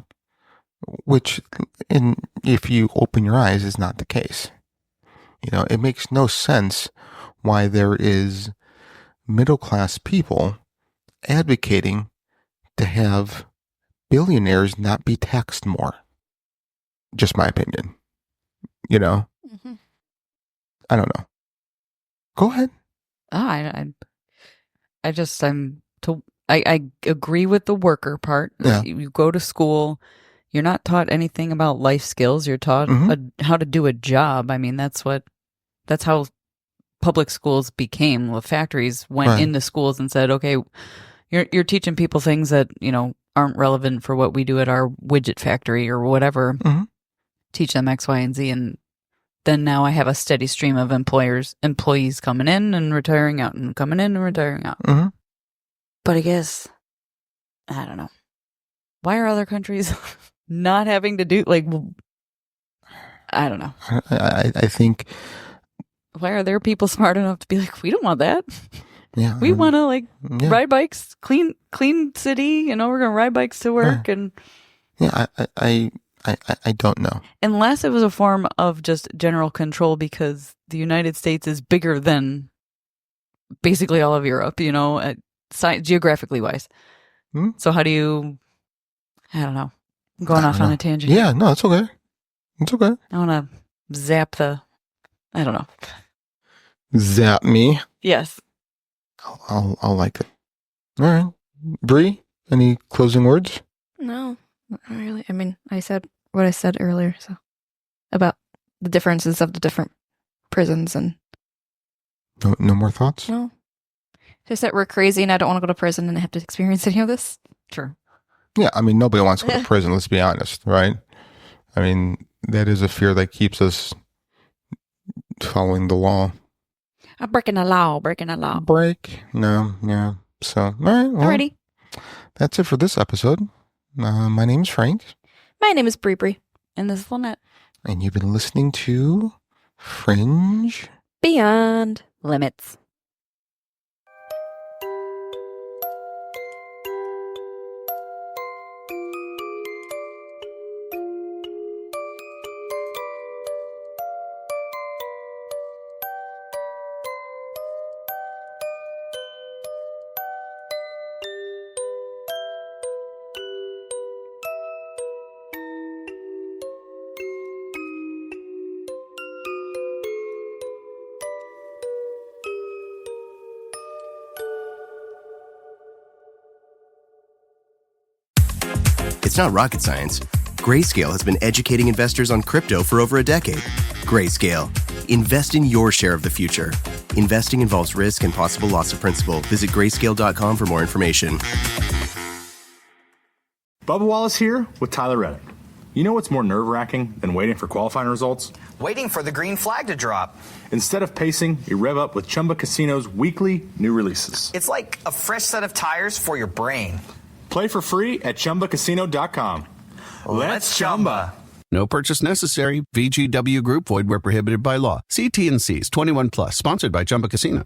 C: which, if you open your eyes, is not the case. It makes no sense why there is middle class people advocating to have billionaires not be taxed more. Just my opinion. You know?
D: Mm-hmm.
C: I don't know. Go ahead.
E: I agree with the worker part.
C: Yeah.
E: You go to school, you're not taught anything about life skills. You're taught how to do a job. I mean, that's how public schools became. The factories went into schools and said, okay, you're teaching people things that, aren't relevant for what we do at our widget factory or whatever.
C: Mm-hmm.
E: Teach them X, Y, and Z. And then now I have a steady stream of employees coming in and retiring out and coming in and retiring out.
C: Mm-hmm.
E: But I guess, I don't know. Why are other countries not having to do, I don't know.
C: I think.
E: Why are there people smart enough to be like, we don't want that.
C: Yeah.
E: We want to ride bikes, clean city, we're going to ride bikes to work. And
C: yeah, I don't know.
E: Unless it was a form of just general control because the United States is bigger than basically all of Europe, geographically wise.
C: Hmm?
E: So how do you, I don't know, I'm going off on a tangent.
C: Yeah, no, it's okay. It's okay.
E: I want to zap I don't know.
C: Zap me.
E: Yes.
C: I'll like it. All right. Bree, any closing words?
D: No, not really. I mean, I said what I said earlier, so about the differences of the different prisons and
C: No more thoughts?
D: no. Just that we're crazy and I don't want to go to prison and have to experience any of this.
E: Sure.
C: Yeah, I mean, nobody wants to go to prison, let's be honest, right? I mean, that is a fear that keeps us following the law.
E: I'm breaking the law.
C: Break? No, yeah. So, all right. Well,
D: Alrighty.
C: that's it for this episode. My name's Frank.
D: My name is Bree.
E: And this is Lynette.
C: And you've been listening to Fringe
D: Beyond
E: Limits.
G: It's not rocket science. Grayscale has been educating investors on crypto for over a decade. Grayscale. Invest in your share of the future. Investing involves risk and possible loss of principal. Visit grayscale.com for more information.
H: Bubba Wallace here with Tyler Reddick. You know what's more nerve-wracking than waiting for qualifying results?
I: Waiting for the green flag to drop.
H: Instead of pacing, you rev up with Chumba Casino's weekly new releases.
I: It's like a fresh set of tires for your brain.
H: Play for free at ChumbaCasino.com. Let's Chumba.
A: No purchase necessary. VGW Group. Void where prohibited by law. See T&Cs. 21 plus. Sponsored by Chumba Casino.